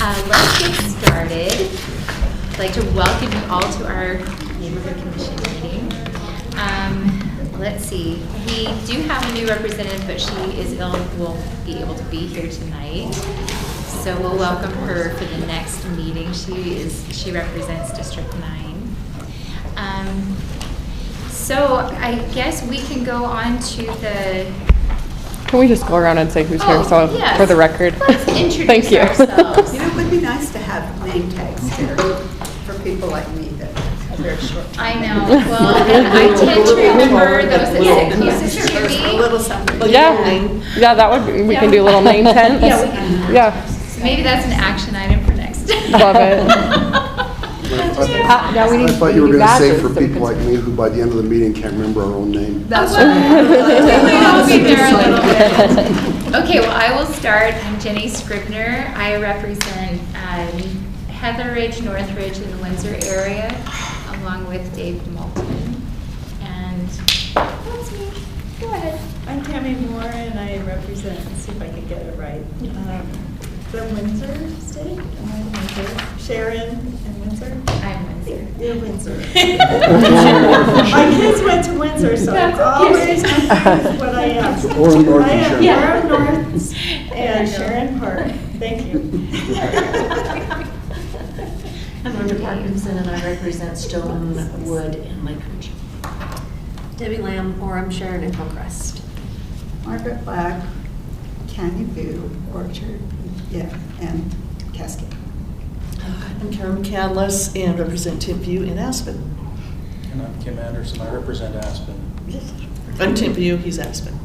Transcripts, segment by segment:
Let's get started. I'd like to welcome you all to our neighborhood commission meeting. Let's see, we do have a new representative, but she is ill and won't be able to be here tonight. So we'll welcome her for the next meeting. She represents District 9. So I guess we can go on to the. Can we just go around and say who's here? So Yes. for the record. Let's introduce Thank you. ourselves. You know, it would be nice to have name tags here for people like me that have very short. I know. Well, and I tend to remember those that sit closest to A me. little something. Yeah, that would be, we can do little name tents. Yeah, we can. Yeah, So maybe that's an action item for next. love it. I thought you were going to say for people like me who by the end of the meeting can't remember our own name. That's right. We might all be there a little bit. Okay, well, I will start. I'm Jenny Scribner. I represent Heather Ridge, Northridge, and the Windsor area, along with Dave Moulton. And that's me. Go ahead. I'm Tammy Moore, and I represent, let's see if I can get it right, the Windsor State. Am I Windsor? Sharon and Windsor? I'm Windsor. You're Windsor. My kids went to Windsor, so That's it's always confused what I am. Orem North I and am Sharon. Orem North and Sharon Park. Thank you. I'm Linda Parkinson, and I represent Stonewood and Lake Ridge. Debbie Lamb, Orem, Sharon, and Hillcrest. Margaret Black, Canyon View, Orchard, and Cascade. I'm Karen McCandless and represent Timpview in Aspen. And I'm Kim Anderson. I represent Aspen. I'm Timpview, he's Aspen.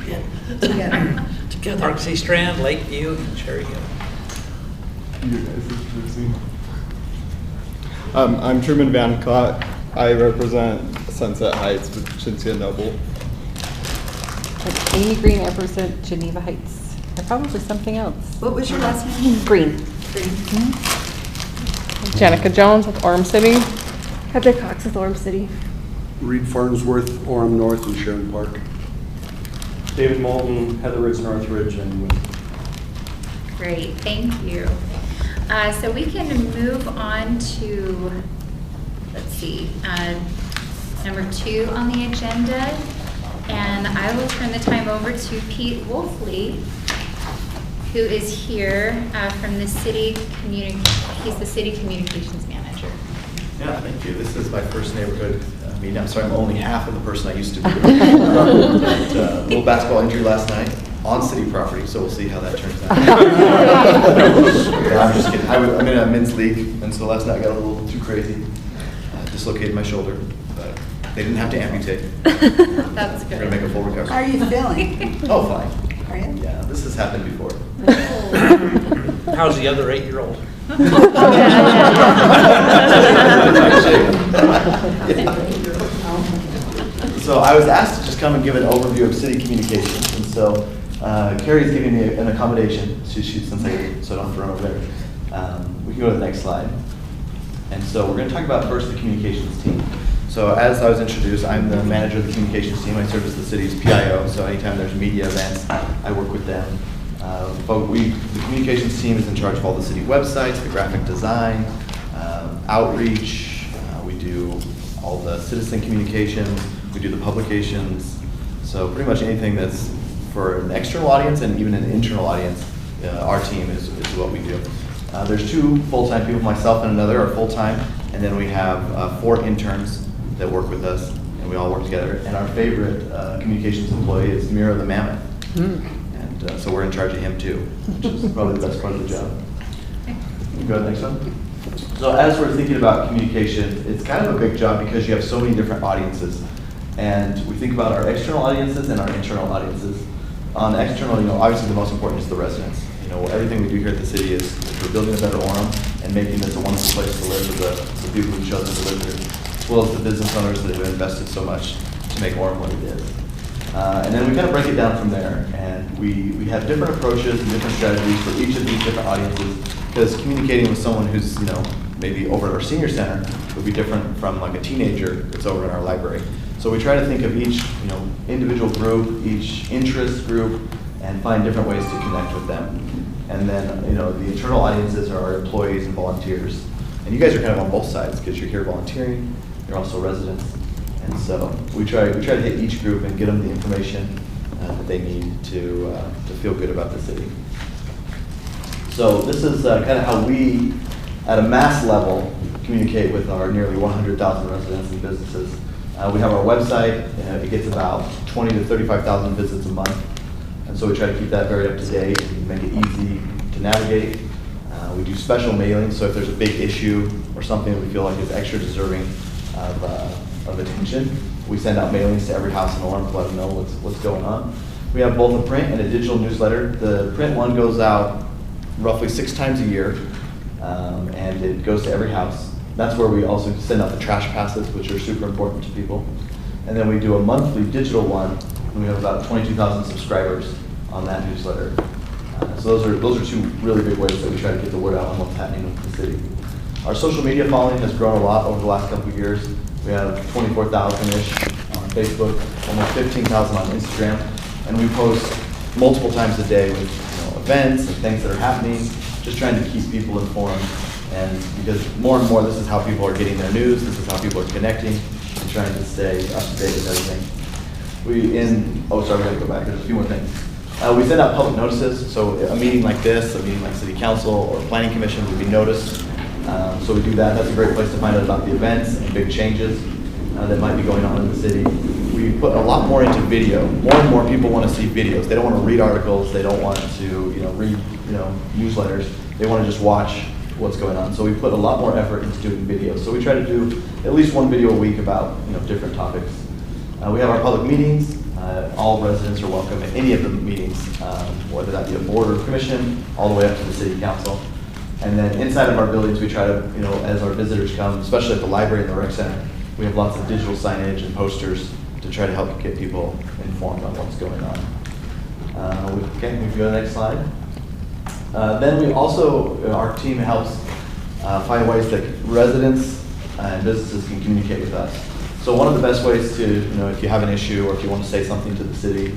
Yeah. Together. Park City Strand, Lakeview, and Cherry Hill. I'm Truman Van Cott. I represent Sunset Heights with Shinsia Noble. Amy Green, I represent Geneva Heights. Or probably something else. What was your last name? Green. Janica Jones with Orem City. Heather Cox with Orem City. Reed Farnsworth, Orem North, and Sharon Park. David Moulton, Heather Ridge, Northridge, and Great, thank you. So we can move on to, let's see, number 2 on the agenda. And I will turn the time over to Pete Wolfley, who is here from the city he's the city communications manager. yeah, thank you. This is my first neighborhood meeting. I'm sorry, I'm only half of the person I used to be. But, little basketball injury last night on city property, so we'll see how that turns out. Yeah, I'm just kidding. I'm in a men's league, and so last night I got a little too crazy. Dislocated my shoulder, but they didn't have to amputate. That's We're good. gonna make a full recovery. How are you feeling? Oh, fine. Are you? Yeah, this has happened before. How's the other 8-year-old? So I was asked to just come and give an overview of city communications, and so Carrie's giving me an accommodation. Since so I don't have to run over there. We can go to the next slide. And so we're going to talk about first the communications team. So as I was introduced, I'm the manager of the communications team. I serve as the city's PIO, so anytime there's media events, I work with them. But the communications team is in charge of all the city websites, the graphic design, outreach. We do all the citizen communications. We do the publications. So pretty much anything that's for an external audience and even an internal audience, our team is what we do. There's 2 full-time people, myself and another are full-time, and then we have 4 interns that work with us, and we all work together. And our favorite communications employee is Mira the Mammoth. And so we're in charge of him too, which is probably the best part of the job. Go to the next one. So as we're thinking about communication, it's kind of a big job because you have so many different audiences. And we think about our external audiences and our internal audiences. On the external, obviously the most important is the residents. Everything we do here at the city is we're building a better Orem and making this a wonderful place to live for the people who've chosen to live here, as well as the business owners that have invested so much to make Orem what it is. And then we kind of break it down from there, and we have different approaches and different strategies for each of these different audiences, because communicating with someone who's maybe over at our senior center would be different from like a teenager that's over in our library. So we try to think of each individual group, each interest group, and find different ways to connect with them. And then, the internal audiences are our employees and volunteers. And you guys are kind of on both sides because you're here volunteering, you're also residents. And so we try to hit each group and get them the information that they need to feel good about the city. So this is kind of how we, at a mass level, communicate with our nearly 100,000 residents and businesses. We have our website. It gets about 20 to 35,000 visits a month. And so we try to keep that very up to date and make it easy to navigate. We do special mailings, so if there's a big issue or something that we feel like is extra deserving of attention, we send out mailings to every house in Orem to let them know what's going on. We have both a print and a digital newsletter. The print one goes out roughly 6 times a year, and it goes to every house. That's where we also send out the trash passes, which are super important to people. And then we do a monthly digital one, and we have about 22,000 subscribers on that newsletter. So those are 2 really big ways that we try to get the word out on what's happening with the city. Our social media following has grown a lot over the last couple of years. We have 24,000-ish on Facebook, almost 15,000 on Instagram, and we post multiple times a day with events and things that are happening, just trying to keep people informed. And because more and more this is how people are getting their news, this is how people are connecting and trying to stay up to date with everything. We gotta go back, there's a few more things. We send out public notices, so a meeting like this, a meeting like City Council or Planning Commission would be noticed. So we do that. That's a great place to find out about the events and big changes that might be going on in the city. We put a lot more into video. More and more people want to see videos. They don't want to read articles. They don't want to read newsletters. They want to just watch what's going on. So we put a lot more effort into doing videos. So we try to do at least 1 video a week about different topics. We have our public meetings. All residents are welcome at any of the meetings, whether that be a board or commission, all the way up to the city council. And then inside of our buildings, we try to, as our visitors come, especially at the library and the rec center, we have lots of digital signage and posters to try to help get people informed on what's going on. We can go to the next slide. Then we also, our team helps find ways that residents and businesses can communicate with us. So one of the best ways to, if you have an issue or if you want to say something to the city,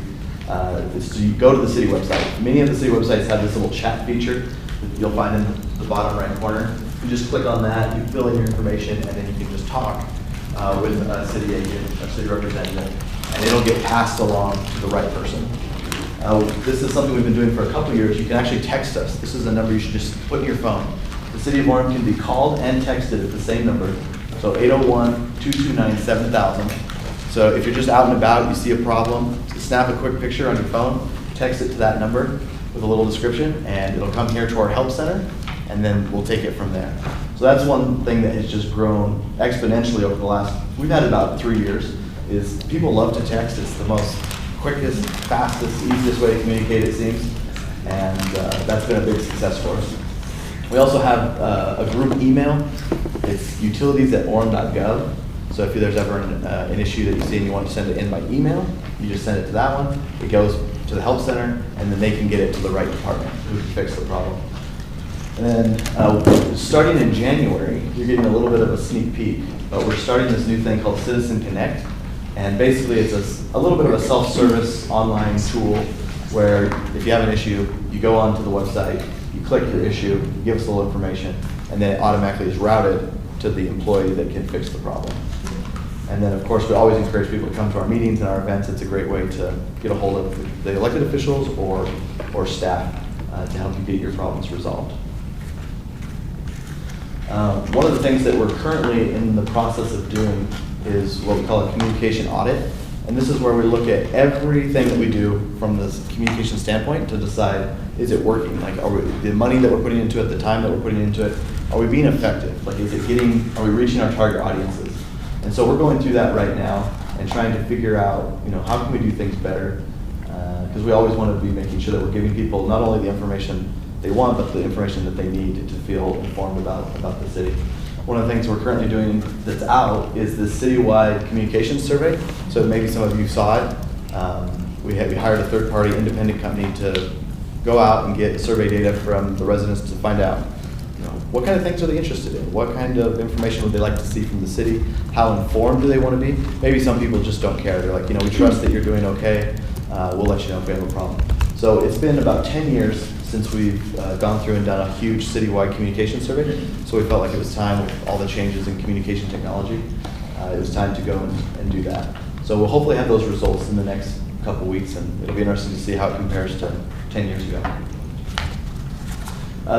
is to go to the city website. Many of the city websites have this little chat feature that you'll find in the bottom right corner. You just click on that, you fill in your information, and then you can just talk with a city agent, a city representative, and it'll get passed along to the right person. This is something we've been doing for a couple of years. You can actually text us. This is a number you should just put in your phone. The City of Orem can be called and texted at the same number. So 801-229-7000. So if you're just out and about, you see a problem, snap a quick picture on your phone, text it to that number with a little description, and it'll come here to our help center, and then we'll take it from there. So that's one thing that has just grown exponentially over the last, we've had about 3 years, is people love to text. It's the most quickest, fastest, easiest way to communicate, it seems, and that's been a big success for us. We also have a group email. It's utilities@orem.gov. So if there's ever an issue that you see and you want to send it in by email, you just send it to that one. It goes to the help center, and then they can get it to the right department who can fix the problem. And then starting in January, you're getting a little bit of a sneak peek, but we're starting this new thing called Citizen Connect. And basically it's a little bit of a self-service online tool where if you have an issue, you go onto the website, you click your issue, you give us a little information, and then it automatically is routed to the employee that can fix the problem. And then, of course, we always encourage people to come to our meetings and our events. It's a great way to get a hold of the elected officials or staff to help you get your problems resolved. One of the things that we're currently in the process of doing is what we call a communication audit. And this is where we look at everything that we do from this communication standpoint to decide, is it working? Like, are we, the money that we're putting into it, the time that we're putting into it, are we being effective? Like, are we reaching our target audiences? And so we're going through that right now and trying to figure out, how can we do things better? Because we always want to be making sure that we're giving people not only the information they want, but the information that they need to feel informed about the city. One of the things we're currently doing that's out is this citywide communications survey. So maybe some of you saw it. We hired a third-party independent company to go out and get survey data from the residents to find out, what kind of things are they interested in? What kind of information would they like to see from the city? How informed do they want to be? Maybe some people just don't care. They're like, we trust that you're doing okay. We'll let you know if we have a problem. So it's been about 10 years since we've gone through and done a huge citywide communication survey. So we felt like it was time, with all the changes in communication technology, it was time to go and do that. So we'll hopefully have those results in the next couple weeks, and it'll be interesting to see how it compares to 10 years ago.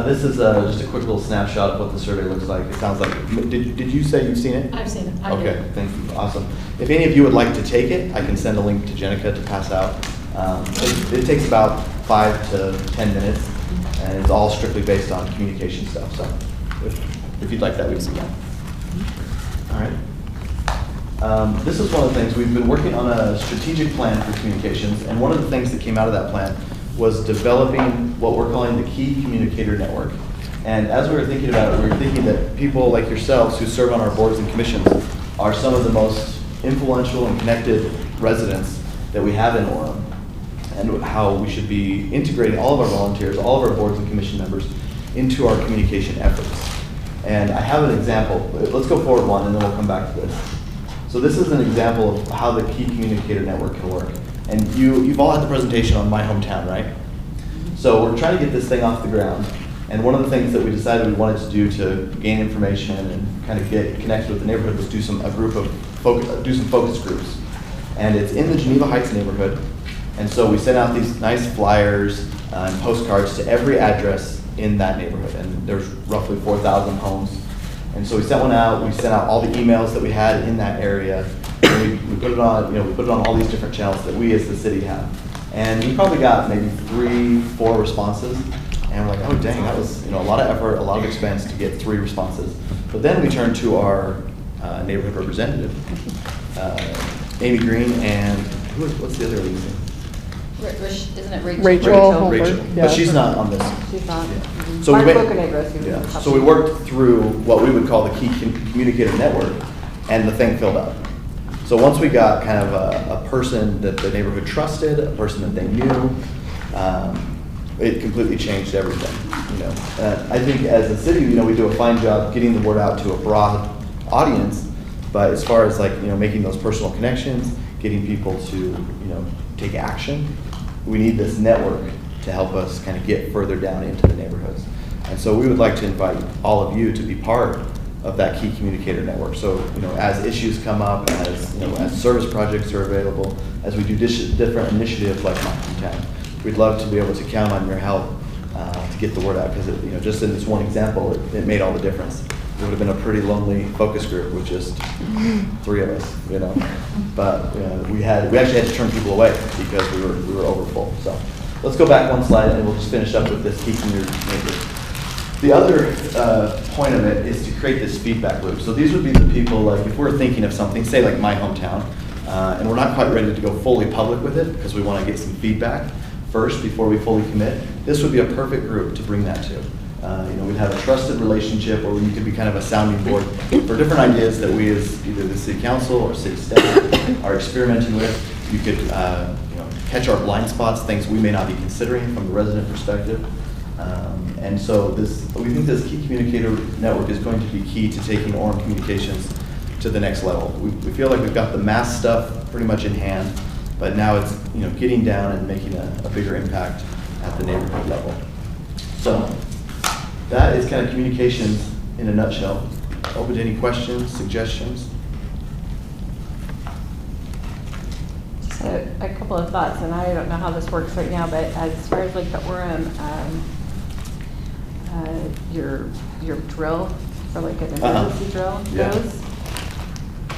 This is just a quick little snapshot of what the survey looks like. It sounds like, did you say you've seen it? I've seen it. I Okay, did. thank you, awesome. If any of you would like to take it, I can send a link to Jenica to pass out. It takes about 5 to 10 minutes, and it's all strictly based on communication stuff, so if you'd like that, we can do that. All right. This is one of the things, we've been working on a strategic plan for communications, and one of the things that came out of that plan was developing what we're calling the Key Communicator Network. And as we were thinking about it, we were thinking that people like yourselves who serve on our boards and commissions are some of the most influential and connected residents that we have in Orem, and how we should be integrating all of our volunteers, all of our boards and commission members into our communication efforts. And I have an example. Let's go forward one, and then we'll come back to this. So this is an example of how the Key Communicator Network can work. And you've all had the presentation on My Hometown, right? So we're trying to get this thing off the ground. And one of the things that we decided we wanted to do to gain information and kind of get connected with the neighborhood was do some focus groups. And it's in the Geneva Heights neighborhood. And so we sent out these nice flyers and postcards to every address in that neighborhood. And there's roughly 4,000 homes. And so we sent one out. We sent out all the emails that we had in that area. And we put it on, we put it on all these different channels that we as the city have. And we probably got maybe 3-4 responses. And we're like, oh dang, that was a lot of effort, a lot of expense to get 3 responses. But then we turned to our neighborhood representative, Amy Green, and what's the other lady's name? Isn't it Rachel? Rachel. Holberg, Rachel. yeah. But she's not on this. She's not. Yeah. Mhm. So we Mark went- Bocanegra's who- Yeah. So we worked through what we would call the Key Communicator Network, and the thing filled up. So once we got kind of a person that the neighborhood trusted, a person that they knew, it completely changed everything. I think as a city, we do a fine job getting the word out to a broad audience, but as far as making those personal connections, getting people to take action, we need this network to help us kind of get further down into the neighborhoods. And so we would like to invite all of you to be part of that Key Communicator Network. So, as issues come up, as service projects are available, as we do different initiatives like My Hometown, we'd love to be able to count on your help to get the word out, because just in this one example, it made all the difference. It would have been a pretty lonely focus group with just 3 of us, But we actually had to turn people away because we were over full. So let's go back one slide, and we'll just finish up with this Key Communicator. The other point of it is to create this feedback loop. So these would be the people, like if we're thinking of something, say like My Hometown, and we're not quite ready to go fully public with it because we want to get some feedback first before we fully commit, this would be a perfect group to bring that to. We'd have a trusted relationship where you could be kind of a sounding board for different ideas that we as either the city council or city staff are experimenting with. You could catch our blind spots, things we may not be considering from the resident perspective. And so we think this Key Communicator Network is going to be key to taking Orem communications to the next level. We feel like we've got the mass stuff pretty much in hand, but now it's getting down and making a bigger impact at the neighborhood level. So that is kind of communications in a nutshell. Open to any questions, suggestions? Just a couple of thoughts, and I don't know how this works right now, but as far as like the Orem, your drill for like an emergency drill Yeah. goes.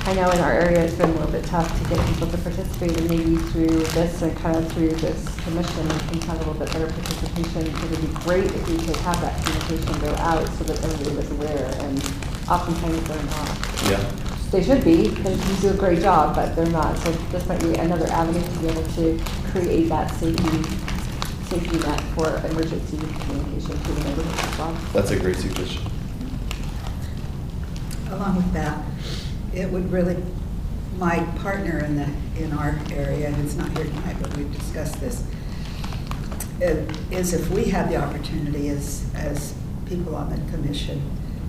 I know in our area it's been a little bit tough to get people to participate, and maybe through this and kind of through this commission, we can have a little bit better participation. It would be great if we could have that communication go out so that everybody was aware, and oftentimes they're not. Yeah. They should be, because you do a great job, but they're not. So this might be another avenue to be able to create that safety net for emergency communication to the neighborhood as well. That's a great suggestion. Along with that, it would really, my partner in our area, and it's not here tonight, but we've discussed this, is if we had the opportunity as people on the commission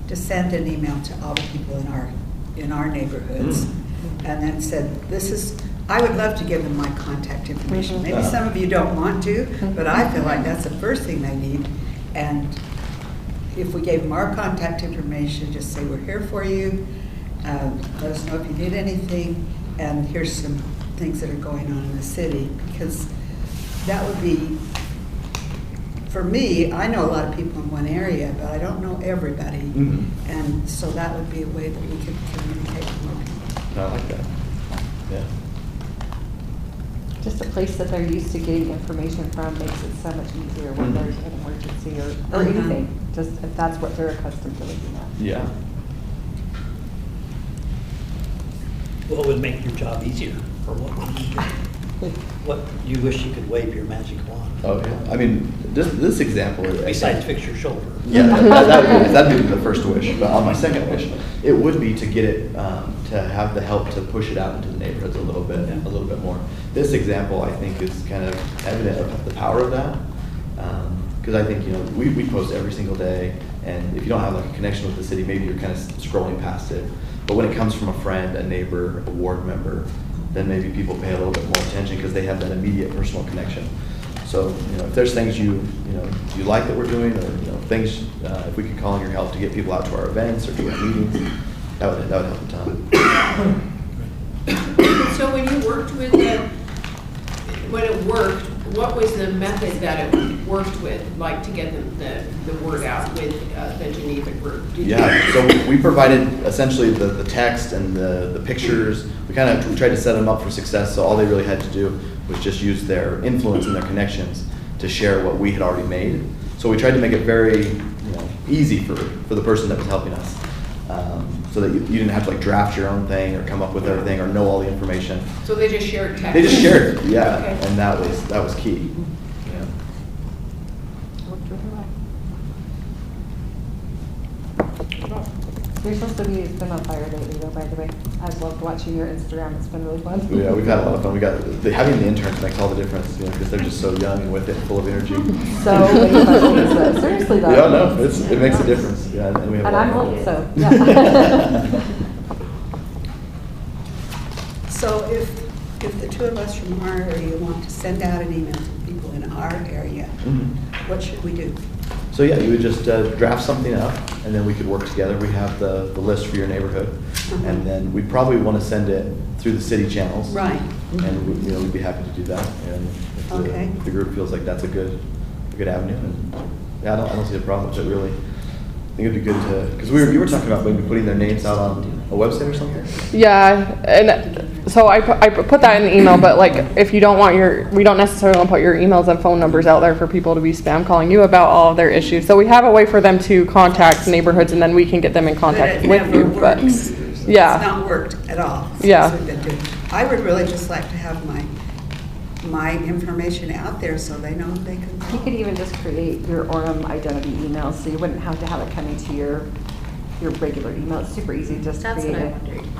to send an email to all the people in our neighborhoods, and then said, this is I would love to give them my contact information. Maybe Uh-huh. some of you don't want to, but I feel like that's the first thing they need. And if we gave them our contact information, just say, we're here for you. Let us know if you need anything. And here's some things that are going on in the city. Because that would be, for me, I know a lot of people in one area, but I don't know everybody. Mhm. And so that would be a way that we could communicate with more people. I like that. Yeah. Just a place that they're used to getting information from makes it so much easier when Mhm. there's an emergency or Uh-huh. anything, just if that's what they're accustomed to looking at. Yeah. What would make your job easier, or what would you do? What, you wish you could wave your magic wand? Oh, yeah. I mean, this example. Besides fix your shoulder. Yeah, that'd be the first wish. But on my second wish, it would be to get it, to have the help to push it out into the neighborhoods a little bit more. This example, I think, is kind of evident of the power of that. Because I think, we post every single day, and if you don't have like a connection with the city, maybe you're kind of scrolling past it. But when it comes from a friend, a neighbor, a ward member, then maybe people pay a little bit more attention because they have that immediate personal connection. So, if there's things you like that we're doing, or things, if we could call on your help to get people out to our events or to our meetings, that would help a ton. So when you worked with when it worked, what was the method that it worked with, like to get the word out with the Geneva group? So we provided essentially the text and the pictures. We tried to set them up for success, so all they really had to do was just use their influence and their connections to share what we had already made. So we tried to make it very easy for the person that was helping us, so that you didn't have to draft your own thing or come up with everything or know all the information. So they just shared text? They just shared it, yeah, Okay. and that was key. Yeah. Your social media has been on fire lately, though, by the way. I've loved watching your Instagram. It's been really fun. Yeah, we've had a lot of fun. Having the interns makes all the difference, because they're just so young and with it, full of energy. So many questions, though. Seriously, though. Yeah, no, it makes a difference. Yeah, and we have. And a lot I'm of old, fun. so yeah. So if the two of us from our area want to send out an email to people in our area, Mhm. what should we do? So yeah, you would just draft something up, and then we could work together. We have the list for your neighborhood, and then we'd probably want to send it through the city channels. Right. And we'd be happy to do that. And if the group feels like that's a good avenue, and yeah, I don't see a problem with it really. I think it'd be good to, because you were talking about maybe putting their names out on a website or something. Yeah, and so I put that in the email, but if you don't want we don't necessarily want to put your emails and phone numbers out there for people to be spam calling you about all of their issues. So we have a way for them to contact neighborhoods, and then we can get them in contact But it with never you. But works. yeah, It's not worked at all. since Yeah. we've been doing it. I would really just like to have my information out there so they know they can You call. could even just create your Orem identity email, so you wouldn't have to have it coming to your regular email. It's super easy, just That's create what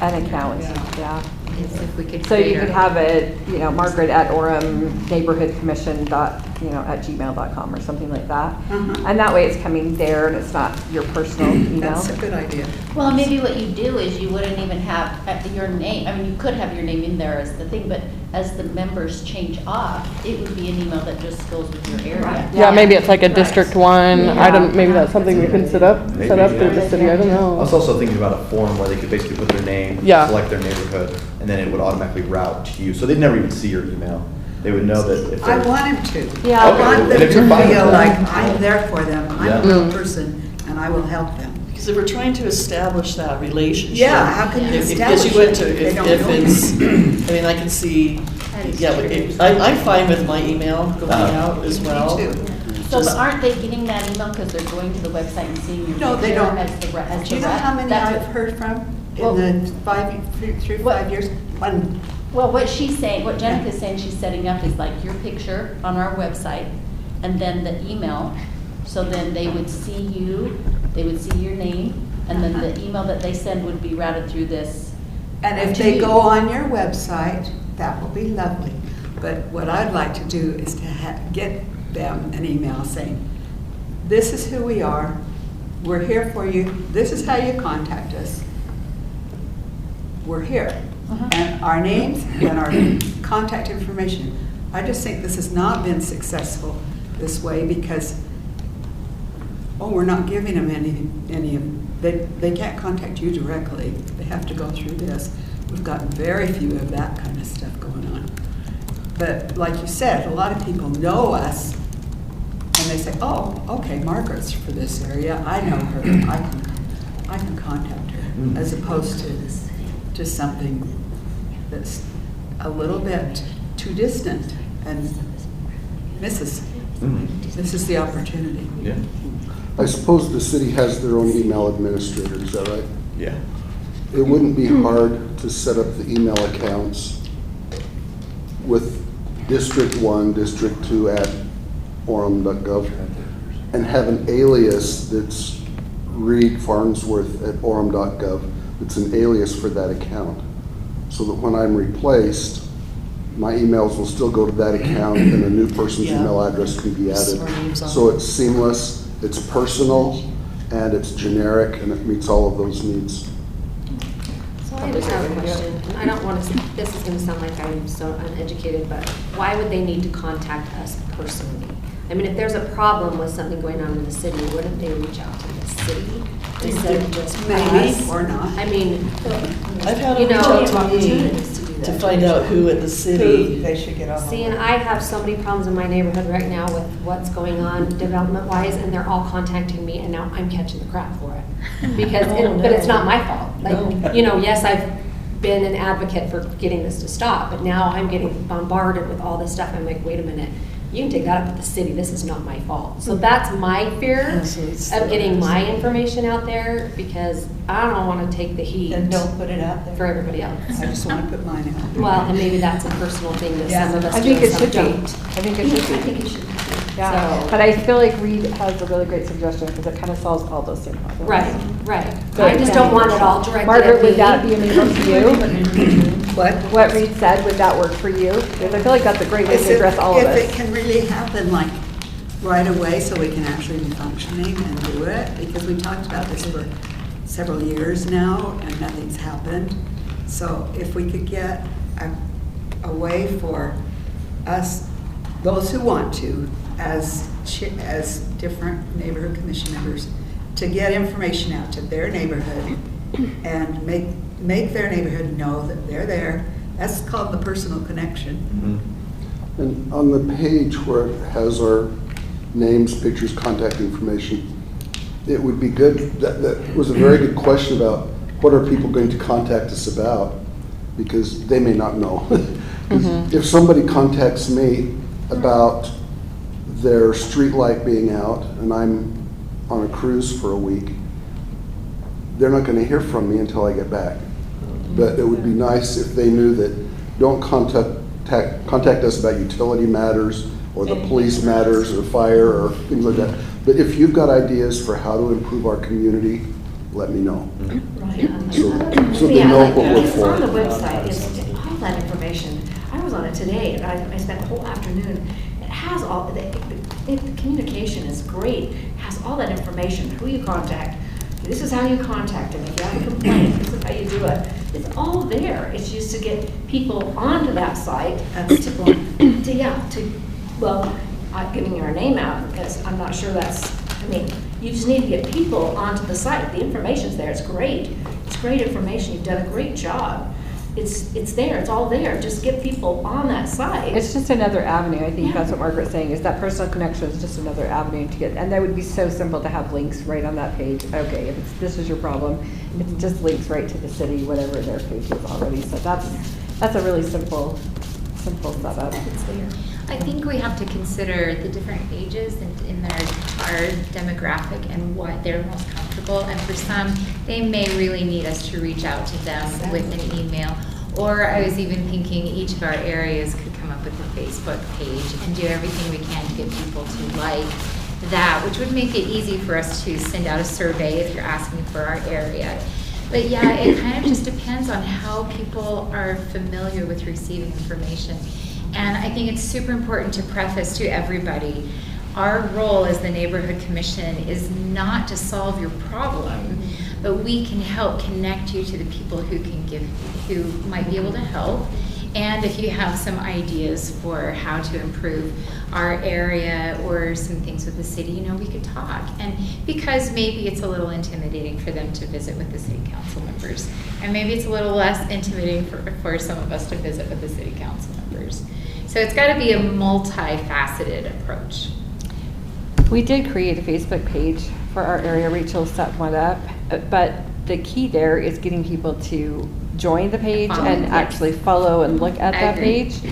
I wondered. an account, yeah. Is if we could So you create could our- have it, Margaret at oremneighborhoodcommission.com or something like that. Uh-huh. And that way it's coming there and it's not your personal email. That's a good idea. Well, maybe what you do is you wouldn't even have your name, you could have your name in there as the thing, but as the members change off, it would be an email that just goes with your area. yeah, maybe it's like a District 1. I don't. Maybe that's something we can set up Maybe, through the city. I don't I know. was also thinking about a form where they could basically put their name, Yeah. select their neighborhood, and then it would automatically route to you. So they'd never even see your email. They would know that if I they're. want him to. Yeah. I Okay, want and them if to you're fine with feel that. like I'm there for them. I'm Yeah. a real person and I will help them. Because if we're trying to establish that relationship. Yeah, how can you Because establish you went it to, if they if don't if know it's, I can see, That is yeah, true. I'm fine with my email going out as Me well. too. So Just- but aren't they getting that email because they're going to the website and seeing your No, they picture don't. as the Do you know rep? how many That's I've what- heard from Well- in the 5 years? One. Well, what she's saying, what Jenica's saying she's setting up is like your picture on our website and then the email. So then they would see you, they would see your name, and then the email that they send would be routed through this. And if to they you. go on your website, that will be lovely. But what I'd like to do is to get them an email saying, this is who we are, we're here for you, this is how you contact us. We're here. and our names and our contact information. I just think this has not been successful this way because, we're not giving them any they can't contact you directly. They have to go through this. We've got very few of that kind of stuff going on. But like you said, a lot of people know us and they say, oh, okay, Margaret's for this area. I know her. I can contact her, as opposed to something that's a little bit too distant and misses the opportunity. Yeah. I suppose the city has their own email administrator, is that right? Yeah. It wouldn't be hard to set up the email accounts with District 1, District 2 at orem.gov and have an alias that's Reed Farnsworth at orem.gov. It's an alias for that account. So that when I'm replaced, my emails will still go to that account and a new person's email address can be added. So it's seamless, it's personal, and it's generic, and it meets all of those needs. So I just have a question, and I don't want to, this is going to sound like I'm so uneducated, but why would they need to contact us personally? I mean, if there's a problem with something going on in the city, wouldn't they reach out to the city instead of just Maybe, us? or not. I mean, I've had you them know, reach out to me to find out who at the city. They should get on. see, and I have so many problems in my neighborhood right now with what's going on development-wise, and they're all contacting me, and now I'm catching the crap for it. Because, but it's not my fault. Like, you know, yes, I've been an advocate for getting this to stop, but now I'm getting bombarded with all this stuff. I'm like, wait a minute, you can take that up with the city. This is not my fault. So that's my fear of getting my information out there, because I don't want to take the heat. Then don't put it out there. For everybody else. I just want to put mine out. Well, and maybe that's a personal thing that some of us I do think and it some should be. don't. I think it should be. I think it should be. Yeah, So- but I feel like Reed has a really great suggestion because it kind of solves all those same problems. Right. So I just don't want it all directed Margaret, at me. would that be amenable to you? What Reed said, would that work for you? Because I feel like that's a great way If to address all of If it this. can really happen like right away so we can actually be functioning and do it, because we talked about this for several years now and nothing's happened. So if we could get a way for us, those who want to, as different neighborhood commission members, to get information out to their neighborhood and make their neighborhood know that they're there. That's called the personal connection. And on the page where it has our names, pictures, contact information, it would be good, that was a very good question about what are people going to contact us about, because they may not know. If somebody contacts me about their street light being out and I'm on a cruise for a week, they're not going to hear from me until I get back. But it would be nice if they knew that don't contact us about utility matters or the police matters or fire or things like that. But if you've got ideas for how to improve our community, let me know. So they know what we're It's on the for. website, it's all that information. I was on it today, and I spent the whole afternoon. It has all, the communication is great, it has all that information, who you contact. This is how you contact them. If you have a complaint, this is how you do it. It's all there. It's just to get people onto that site, giving your name out, because I'm not sure you just need to get people onto the site. The information's there. It's great. It's great information. You've done a great job. It's there. It's all there. Just get people on that site. It's just another avenue. I think that's what Margaret's saying, is that personal connection is just another avenue to get, and that would be so simple to have links right on that page. Okay, if this is your problem, it just links right to the city, whatever their page is already. So that's a really simple setup. It's there. I think we have to consider the different ages in our demographic and what they're most comfortable. And for some, they may really need us to reach out to them with an email. Or I was even thinking each of our areas could come up with a Facebook page and do everything we can to get people to like that, which would make it easy for us to send out a survey if you're asking for our area. But yeah, it kind of just depends on how people are familiar with receiving information. And I think it's super important to preface to everybody, our role as the neighborhood commission is not to solve your problem, but we can help connect you to the people who might be able to help. And if you have some ideas for how to improve our area or some things with the city, we could talk. And because maybe it's a little intimidating for them to visit with the city council members, and maybe it's a little less intimidating for some of us to visit with the city council members. So it's got to be a multifaceted approach. We did create a Facebook page for our area. Rachel set one up, but the key there is getting people to join the page and actually follow and look at that page.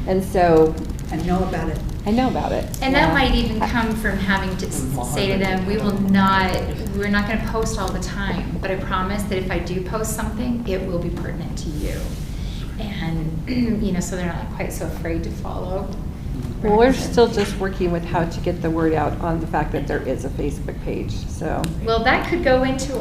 And so. And know about it. And know about it. And that might even come from having to say to them, we're not going to post all the time, but I promise that if I do post something, it will be pertinent to you. And, so they're not quite so afraid to follow. Well, we're still just working with how to get the word out on the fact that there is a Facebook page, so. Well, that could go into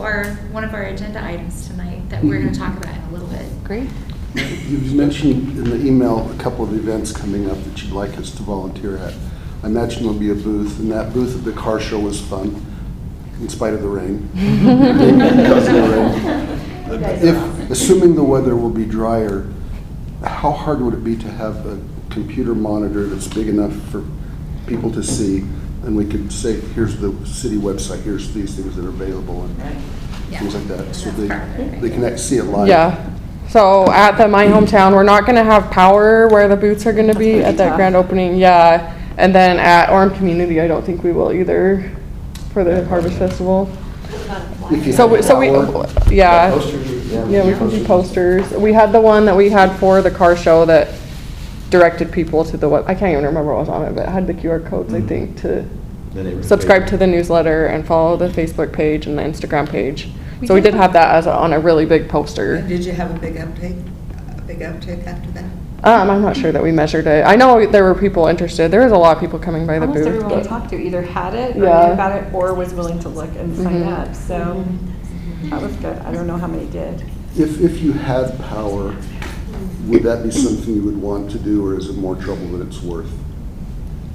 one of our agenda items tonight that we're going to talk about in a little bit. Great. You've mentioned in the email a couple of events coming up that you'd like us to volunteer at. I imagine there'll be a booth, and that booth at the car show was fun, in spite of the rain. Because of the rain. Assuming the weather will be drier, how hard would it be to have a computer monitor that's big enough for people to see, and we could say, here's the city website, here's these things that are available, and things like that, so they can see it live. Yeah. So at the My Hometown, we're not going to have power where the booths are going to be at that grand opening. Yeah. And then at Orem Community, I don't think we will either for the Harvest Festival. We can do posters. We had the one that we had for the car show that directed people to the web. I can't even remember what was on it, but it had the QR codes, I think, to subscribe to the newsletter and follow the Facebook page and the Instagram page. So we did have that on a really big poster. And did you have a big uptake after that? I'm not sure that we measured it. I know there were people interested. There was a lot of people coming by the booth. Almost everyone we but- talked to either had it or knew about it or was willing to look and sign up, so that was good. I don't know how many did. If you had power, would that be something you would want to do, or is it more trouble than it's worth?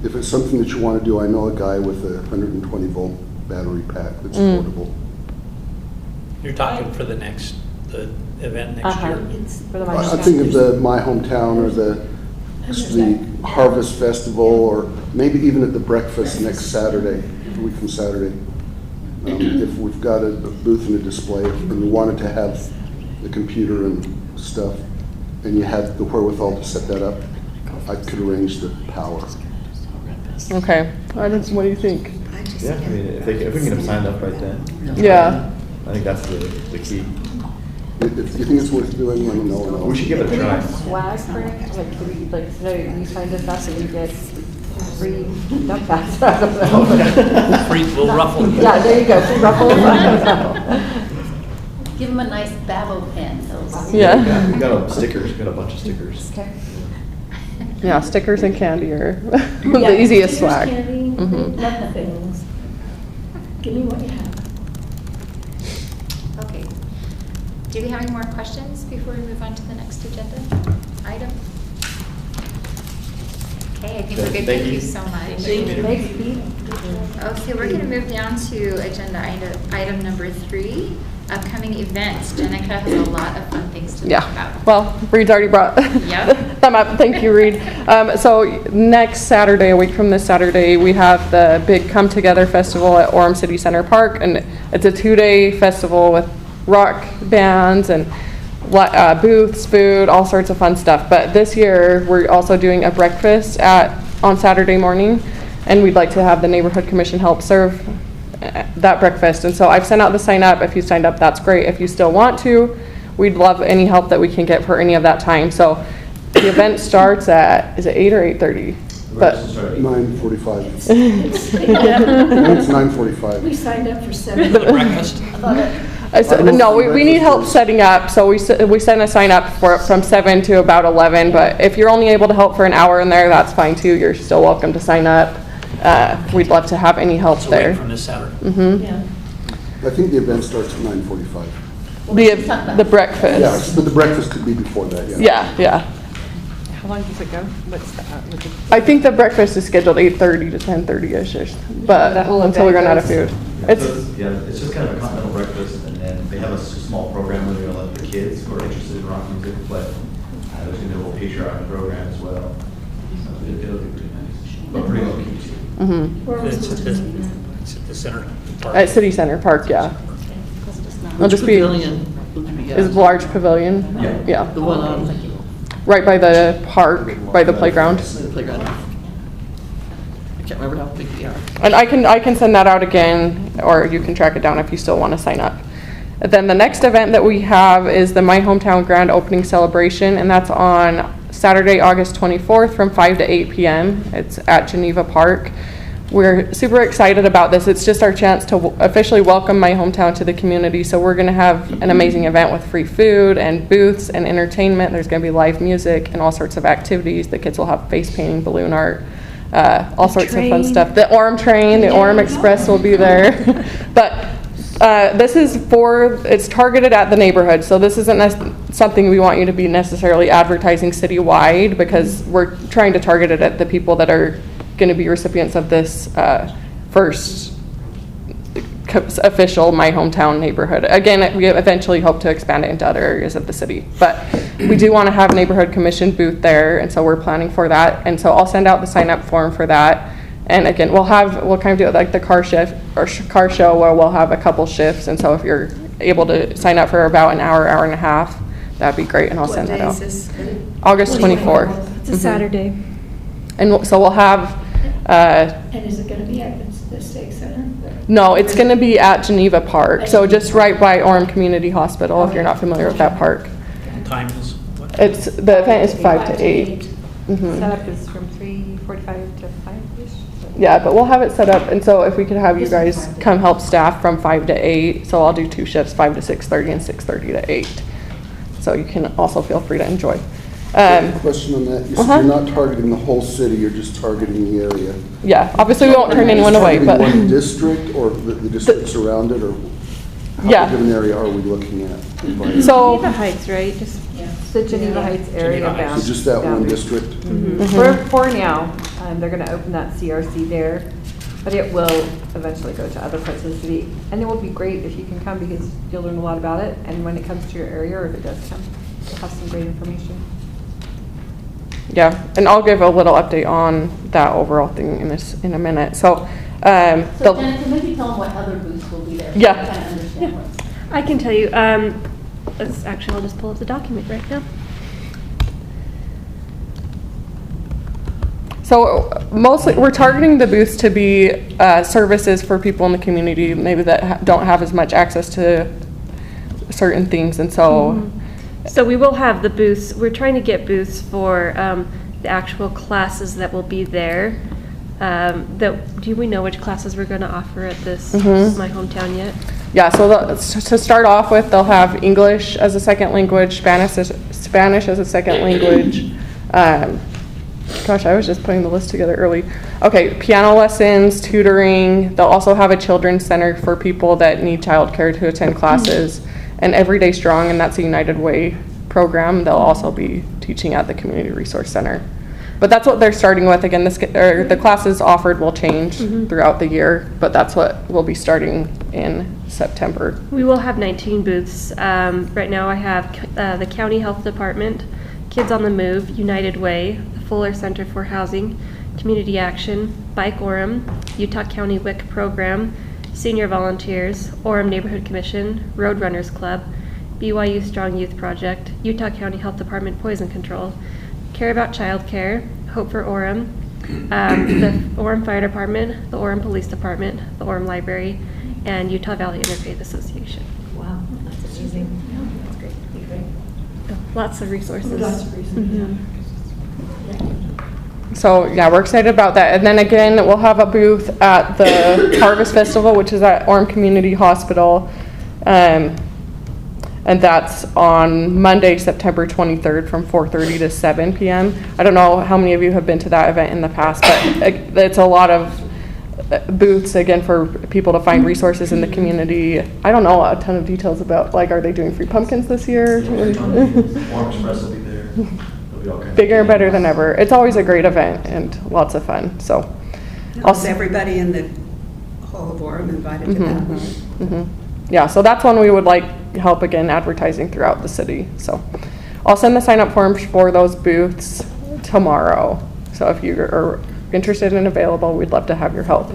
If it's something that you want to do, I know a guy with a 120 volt battery pack that's portable. You're talking for the event next year? I think of the My Hometown or the Harvest Festival, or maybe even at the breakfast next Saturday, a week from Saturday. If we've got a booth and a display and we wanted to have the computer and stuff, and you had the wherewithal to set that up, I could arrange the power. Okay. What do you think? Yeah, I mean, if we can get them signed up right then. Yeah. I think that's the key. If you think it's worth doing, let me know. We should give it a try. Swag for it? Like, so you signed us up and you get free dump bags. I don't know. Free little ruffle. Yeah, there you go, free ruffles. I don't know. Give them a nice Babo pen. Yeah. We got stickers, we got a bunch of stickers. Okay. Yeah, stickers and candy are the easiest swag. Candy, love the things. Give me what you have. Okay. Do we have any more questions before we move on to the next agenda item? Okay, I think we're good. Thank you so much. Thanks, Pete. Okay, we're going to move down to agenda item number 3, upcoming events. Jenica has a lot of fun things to talk about. Well, Reed's already brought them up. Thank you, Reed. So next Saturday, a week from this Saturday, we have the big Come Together Festival at Orem City Center Park, and it's a 2-day festival with rock bands and booths, food, all sorts of fun stuff. But this year, we're also doing a breakfast on Saturday morning, and we'd like to have the Neighborhood Commission help serve that breakfast. And so I've sent out the sign up. If you signed up, that's great. If you still want to, we'd love any help that we can get for any of that time. So the event starts at, is it 8 or 8:30? But 9:45. It's 9:45. We signed up for 7. The breakfast? No, we need help setting up, so we send a sign up from 7 to about 11, but if you're only able to help for an hour in there, that's fine too. You're still welcome to sign up. We'd love to have any help So there. wait from this Saturday. Yeah. I think the event starts at 9:45. The breakfast. Yeah, but the breakfast could be before that, yeah. Yeah. long does it go? What's that? I think the breakfast is scheduled 8:30 to 10:30ish, but That whole until we run out of event food. Yeah, It's, it's just kind of a continental breakfast, and then they have a small program where they're gonna let the kids who are interested in rock music play. There's gonna be a little patriotic program as well. So it'll be pretty nice, but pretty low key too. mhm. It's at the center. park. At City Center Park, yeah. It'll just be, Pavilion will be is at? large pavilion? Yeah. Yeah, The one on right by the park, by the playground. the playground. I can't remember how big they are. And I can send that out again, or you can track it down if you still want to sign up. Then the next event that we have is the My Hometown Grand Opening Celebration, and that's on Saturday, August 24th from 5 to 8 p.m. It's at Geneva Park. We're super excited about this. It's just our chance to officially welcome my hometown to the community. So we're going to have an amazing event with free food and booths and entertainment. There's going to be live music and all sorts of activities. The kids will have face painting, balloon art, all sorts of fun stuff. The Orem train, the Orem Express will be there. But this is it's targeted at the neighborhood. So this isn't something we want you to be necessarily advertising citywide, because we're trying to target it at the people that are going to be recipients of this first official My Hometown neighborhood. Again, we eventually hope to expand it into other areas of the city, but we do want to have neighborhood commission booth there, and so we're planning for that. And so I'll send out the sign up form for that. And again, we'll kind of do it like the car shift or car show, where we'll have a couple shifts. And so if you're able to sign up for about an hour, hour and a half, that'd be great. And I'll send that out. August 24th. It's a Saturday. And so we'll have. And is it going to be at the Stake Center? No, it's going to be at Geneva Park. So just right by Orem Community Hospital, if you're not familiar with that park. What time is what? The event is 5 to 8. Mhm. Setup is from 3:45 to 5-ish. Yeah, but we'll have it set up, and so if we could have you guys come help staff from 5 to 8, so I'll do 2 shifts, 5 to 6:30 and 6:30 to 8. So you can also feel free to enjoy. Question on that, you said Uh-huh. you're not targeting the whole city, you're just targeting the area. Yeah, obviously we won't turn anyone away, but. Targeting one district or the districts around it, or Yeah. how big of an area are we looking at? So- Geneva Heights, right? Just the Geneva Heights area Geneva Heights. bound. So just that one boundary. district? Mhm. For now, they're going to open that CRC there, but it will eventually go to other parts of the city. And it will be great if you can come, because you'll learn a lot about it. And when it comes to your area, or if it does come, you'll have some great information. Yeah, and I'll give a little update on that overall thing in a minute. So, So Jennifer, maybe tell them what other booths will be there. so Yeah. they kind of understand what's. I can tell you. I'll just pull up the document right now. So mostly, we're targeting the booths to be services for people in the community, maybe that don't have as much access to certain things, and so. So we will have the booths. We're trying to get booths for the actual classes that will be there. Do we know which classes we're going to offer at this My Hometown yet? Yeah, so to start off with, they'll have English as a second language, Spanish as a second language. Gosh, I was just putting the list together early. Okay, piano lessons, tutoring. They'll also have a children's center for people that need childcare to attend classes. And Everyday Strong, and that's a United Way program. They'll also be teaching at the Community Resource Center. But that's what they're starting with. Again, the classes offered will change throughout the year, but that's what we'll be starting in September. We will have 19 booths. Right now I have the County Health Department, Kids on the Move, United Way, the Fuller Center for Housing, Community Action, Bike Orem, Utah County WIC Program, Senior Volunteers, Orem Neighborhood Commission, Roadrunners Club, BYU Strong Youth Project, Utah County Health Department Poison Control, Care About Child Care, Hope for Orem, the Orem Fire Department, the Orem Police Department, the Orem Library, and Utah Valley Interfaith Association. Wow, that's amazing. That's great. Lots of resources. Lots of resources. So yeah, we're excited about that. And then again, we'll have a booth at the Harvest Festival, which is at Orem Community Hospital. And that's on Monday, September 23rd from 4:30 to 7 p.m. I don't know how many of you have been to that event in the past, but it's a lot of booths, again, for people to find resources in the community. I don't know a ton of details about, like, are they doing free pumpkins this year? Orem Express will be there. There'll it'll be all kinds of bigger and better games. than ever. It's always a great event and lots of fun, so. Was everybody in the whole of Orem invited to that one? Mhm. Yeah, so that's one we would like help again advertising throughout the city. So I'll send the sign up forms for those booths tomorrow. So if you are interested and available, we'd love to have your help.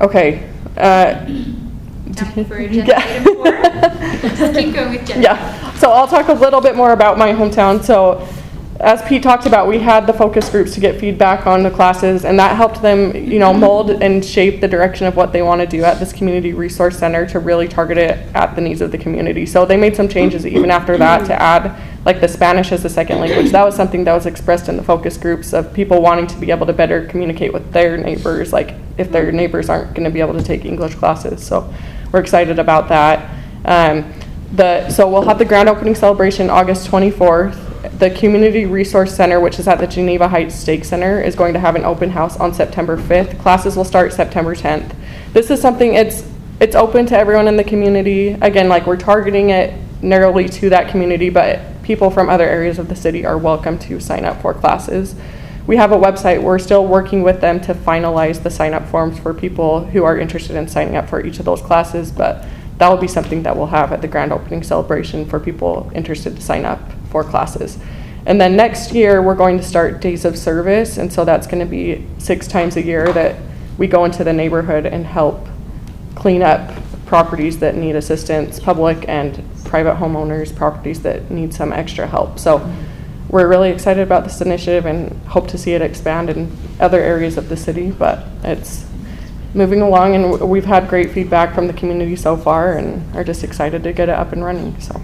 Okay. Time for agenda item 4. Just keep going with Jennifer. Yeah, so I'll talk a little bit more about my hometown. So as Pete talked about, we had the focus groups to get feedback on the classes, and that helped them, mold and shape the direction of what they want to do at this community resource center to really target it at the needs of the community. So they made some changes even after that to add like the Spanish as a second language. That was something that was expressed in the focus groups of people wanting to be able to better communicate with their neighbors, like if their neighbors aren't going to be able to take English classes. So we're excited about that. So we'll have the grand opening celebration August 24th. The Community Resource Center, which is at the Geneva Heights Stake Center, is going to have an open house on September 5th. Classes will start September 10th. This is something, it's open to everyone in the community. Again, like we're targeting it narrowly to that community, but people from other areas of the city are welcome to sign up for classes. We have a website. We're still working with them to finalize the sign up forms for people who are interested in signing up for each of those classes, but that will be something that we'll have at the grand opening celebration for people interested to sign up for classes. And then next year, we're going to start days of service, and so that's going to be 6 times a year that we go into the neighborhood and help clean up properties that need assistance, public and private homeowners, properties that need some extra help. So we're really excited about this initiative and hope to see it expand in other areas of the city, but it's moving along, and we've had great feedback from the community so far and are just excited to get it up and running. So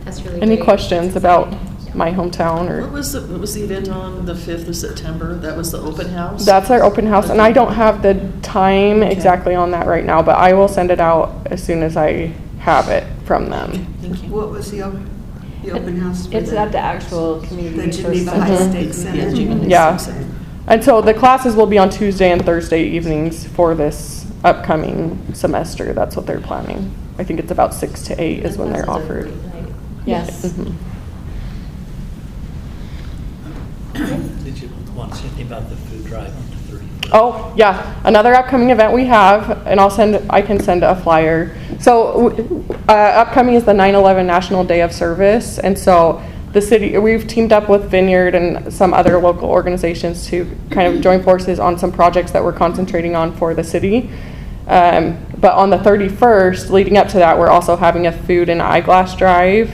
That's really any great. questions about my hometown? Or What was the event on the 5th of September? That was the open house? that's our open house, and I don't have the time exactly on that right now, but I will send it out as soon as I have it from them. Thank you. What was the open house? for It's the- at the actual community The resource Geneva center. Heights Mhm. Stake Center? Yeah, Geneva Yeah. Heights Stake Center. And so the classes will be on Tuesday and Thursday evenings for this upcoming semester. That's what they're planning. I think it's about 6 to 8 is when they're offered. Yes. Mhm. Did you want to say anything about the food drive on the 31st? Oh, yeah, another upcoming event we have, and I can send a flyer. So upcoming is the 9/11 National Day of Service, and so the city, we've teamed up with Vineyard and some other local organizations to kind of join forces on some projects that we're concentrating on for the city. But on the 31st, leading up to that, we're also having a food and eyeglass drive,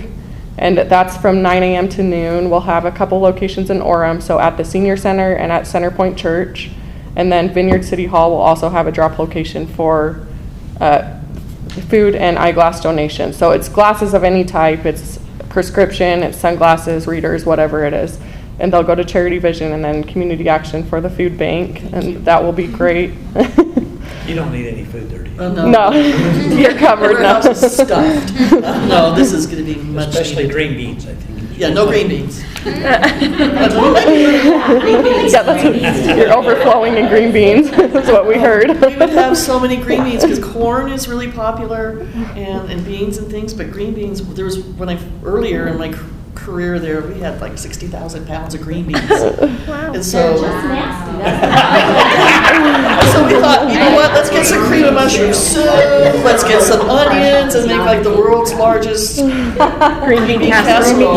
and that's from 9 a.m. to noon. We'll have a couple locations in Orem, so at the Senior Center and at Center Point Church. And then Vineyard City Hall will also have a drop location for food and eyeglass donation. So it's glasses of any type. It's prescription, it's sunglasses, readers, whatever it is. And they'll go to Charity Vision and then Community Action for the food bank, and that will be great. You don't need any food there, do you? Oh, no. No, you're covered Our now. house is stuffed. No, this is going to be much Especially needed. green beans, I think. Yeah, no green beans. Yeah, that's what, you're overflowing in green beans. That's what we heard. We would have so many green beans because corn is really popular and beans and things, but green beans, there was, earlier in my career there, we had like 60,000 pounds of green beans. Wow. And so, They're just nasty. so we thought, you know what, let's get some cream of mushroom soup, let's get some onions and make like the world's largest green bean casserole.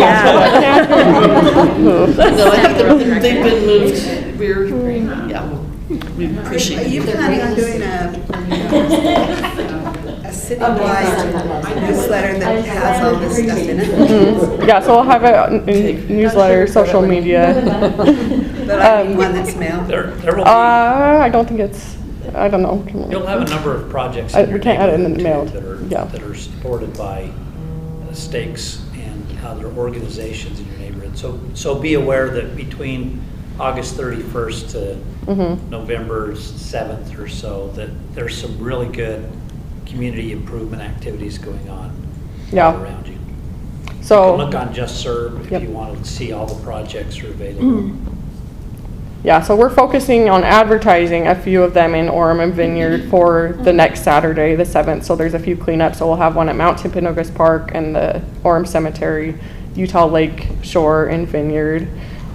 No, I think they've been moved. We appreciate Are you it. planning on doing a citywide newsletter that has all this stuff in it? Mhm. Yeah, so we'll have it in newsletter, social media. But I mean one that's mailed? There will be, I don't think it's, I don't know. you'll have a number of projects I- in your we can't add it in the neighborhood, mail. too, Yeah. that are supported by stakes and other organizations in your neighborhood. So be aware that between August 31st to Mhm. November 7th or so, that there's some really good community improvement activities going on Yeah. all around you. So- You can look on Just Serve if Yep. you want to see all the projects are available. Yeah, so we're focusing on advertising a few of them in Orem and Vineyard for the next Saturday, the 7th. So there's a few cleanups. So we'll have one at Mount Timpanogos Park and the Orem Cemetery. Utah Lake Shore and Vineyard,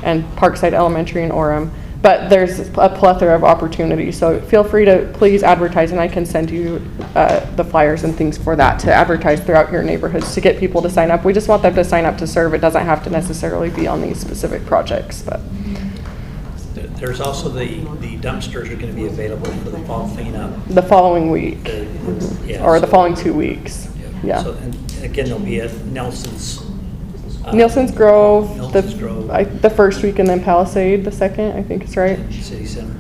and Parkside Elementary in Orem. But there's a plethora of opportunities, so feel free to please advertise, and I can send you the flyers and things for that to advertise throughout your neighborhoods to get people to sign up. We just want them to sign up to serve. It doesn't have to necessarily be on these specific projects, but. There's also the dumpsters are going to be available for the fall cleanup. The following week, Yeah, or the so- following 2 weeks, yeah. So, and again, they'll be at Nelson's. Nielsen's Grove, Nelson's Grove. the first week, and then Palisade the second, I think is right. City Center.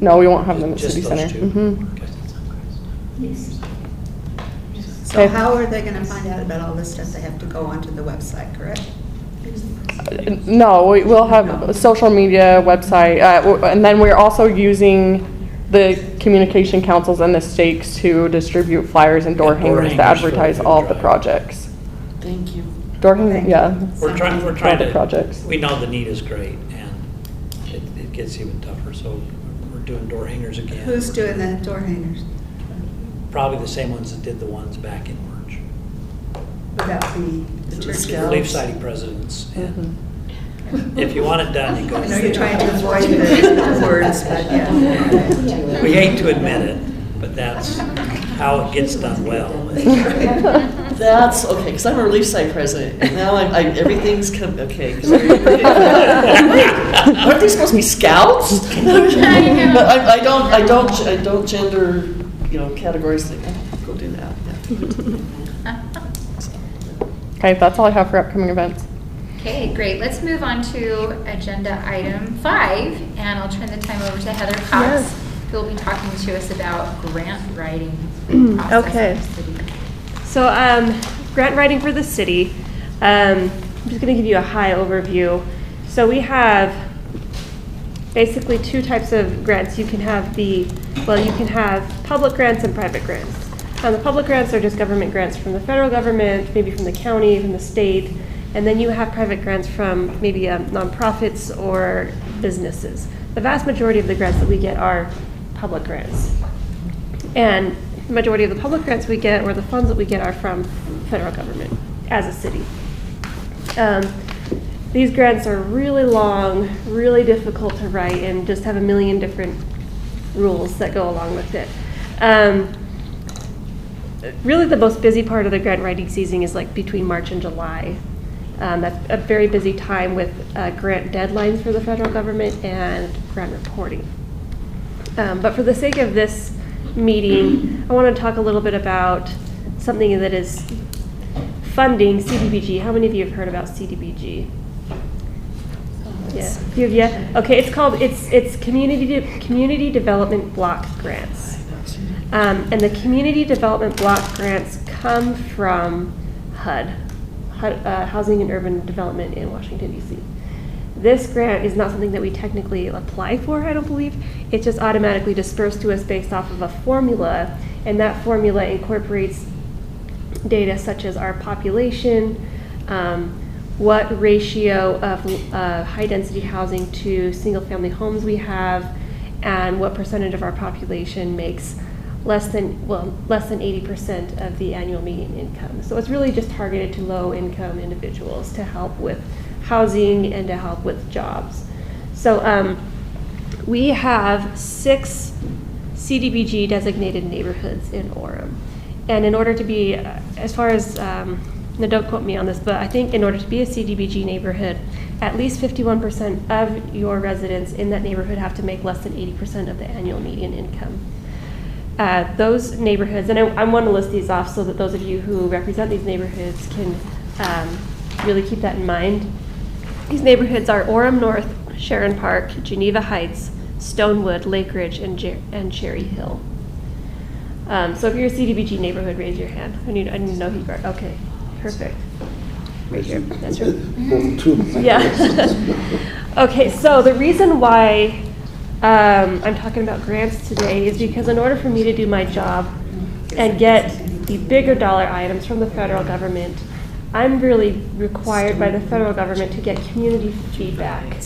No, we won't have them at Just City those Center. two? Mhm. So Okay. how are they gonna find out about all this stuff? They have to go onto the website, correct? No, we'll have a social media website, and then we're also using the communication councils and the stakes to distribute flyers and door Yeah, door hangers to hangers for advertise the all of the drive. projects. Thank you. Door hangers, yeah. We're trying All the to, projects. we know the need is great, and it gets even tougher, so we're doing door hangers again. Who's doing the door hangers? Probably the same ones that did the ones back in March. Would that be the church? Relief Society presidents, and if you want it done, you go. I know you're trying to avoid the words, but yeah. We hate to admit it, but that's how it gets done well. That's, okay, because I'm a Relief Site president, and now everything's come, okay. 'Cause aren't they supposed to be scouts? I don't gender, categories, go do that, yeah. Okay, that's all I have for upcoming events. Okay, great. Let's move on to agenda item 5, and I'll turn the time over to Heather Cox, Yes. who will be talking to us about grant writing process. Okay. in the city. So, grant writing for the city. I'm just going to give you a high overview. So we have basically 2 types of grants. You can have you can have public grants and private grants. The public grants are just government grants from the federal government, maybe from the county, from the state, and then you have private grants from maybe nonprofits or businesses. The vast majority of the grants that we get are public grants. And the majority of the public grants we get, or the funds that we get, are from federal government as a city. These grants are really long, really difficult to write, and just have a million different rules that go along with it. Really the most busy part of the grant writing season is like between March and July. That's a very busy time with grant deadlines for the federal government and grant reporting. But for the sake of this meeting, I want to talk a little bit about something that is funding CDBG. How many of you have heard about CDBG? Yeah, a few of you? Okay, it's community development block grants. And the community development block grants come from HUD, Housing and Urban Development in Washington, D.C. This grant is not something that we technically apply for, I don't believe. It's just automatically dispersed to us based off of a formula, and that formula incorporates data such as our population, what ratio of high-density housing to single-family homes we have, and what percentage of our population makes less than 80% of the annual median income. So it's really just targeted to low-income individuals to help with housing and to help with jobs. So we have 6 CDBG designated neighborhoods in Orem. And in order to be, as far as, now don't quote me on this, but I think in order to be a CDBG neighborhood, at least 51% of your residents in that neighborhood have to make less than 80% of the annual median income. Those neighborhoods, and I want to list these off so that those of you who represent these neighborhoods can really keep that in mind. These neighborhoods are Orem North, Sharon Park, Geneva Heights, Stonewood, Lake Ridge, and Cherry Hill. So if you're a CDBG neighborhood, raise your hand. I need to know who you are. Okay, perfect. Right here. That's right. Yeah. Okay, so the reason why I'm talking about grants today is because in order for me to do my job and get the bigger dollar items from the federal government, I'm really required by the federal government to get community feedback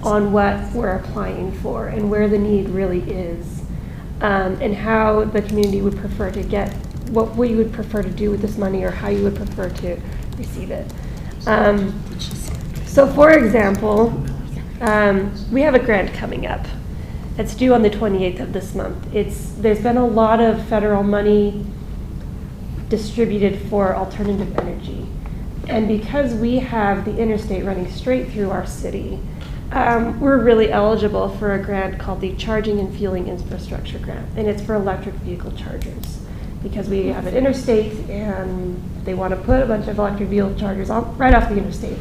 on what we're applying for and where the need really is, and how the community would prefer to get, what we would prefer to do with this money, or how you would prefer to receive it. So for example, we have a grant coming up. It's due on the 28th of this month. There's been a lot of federal money distributed for alternative energy. And because we have the interstate running straight through our city, we're really eligible for a grant called the Charging and Fueling Infrastructure Grant. And it's for electric vehicle chargers. Because we have an interstate and they want to put a bunch of electric vehicle chargers right off the interstate.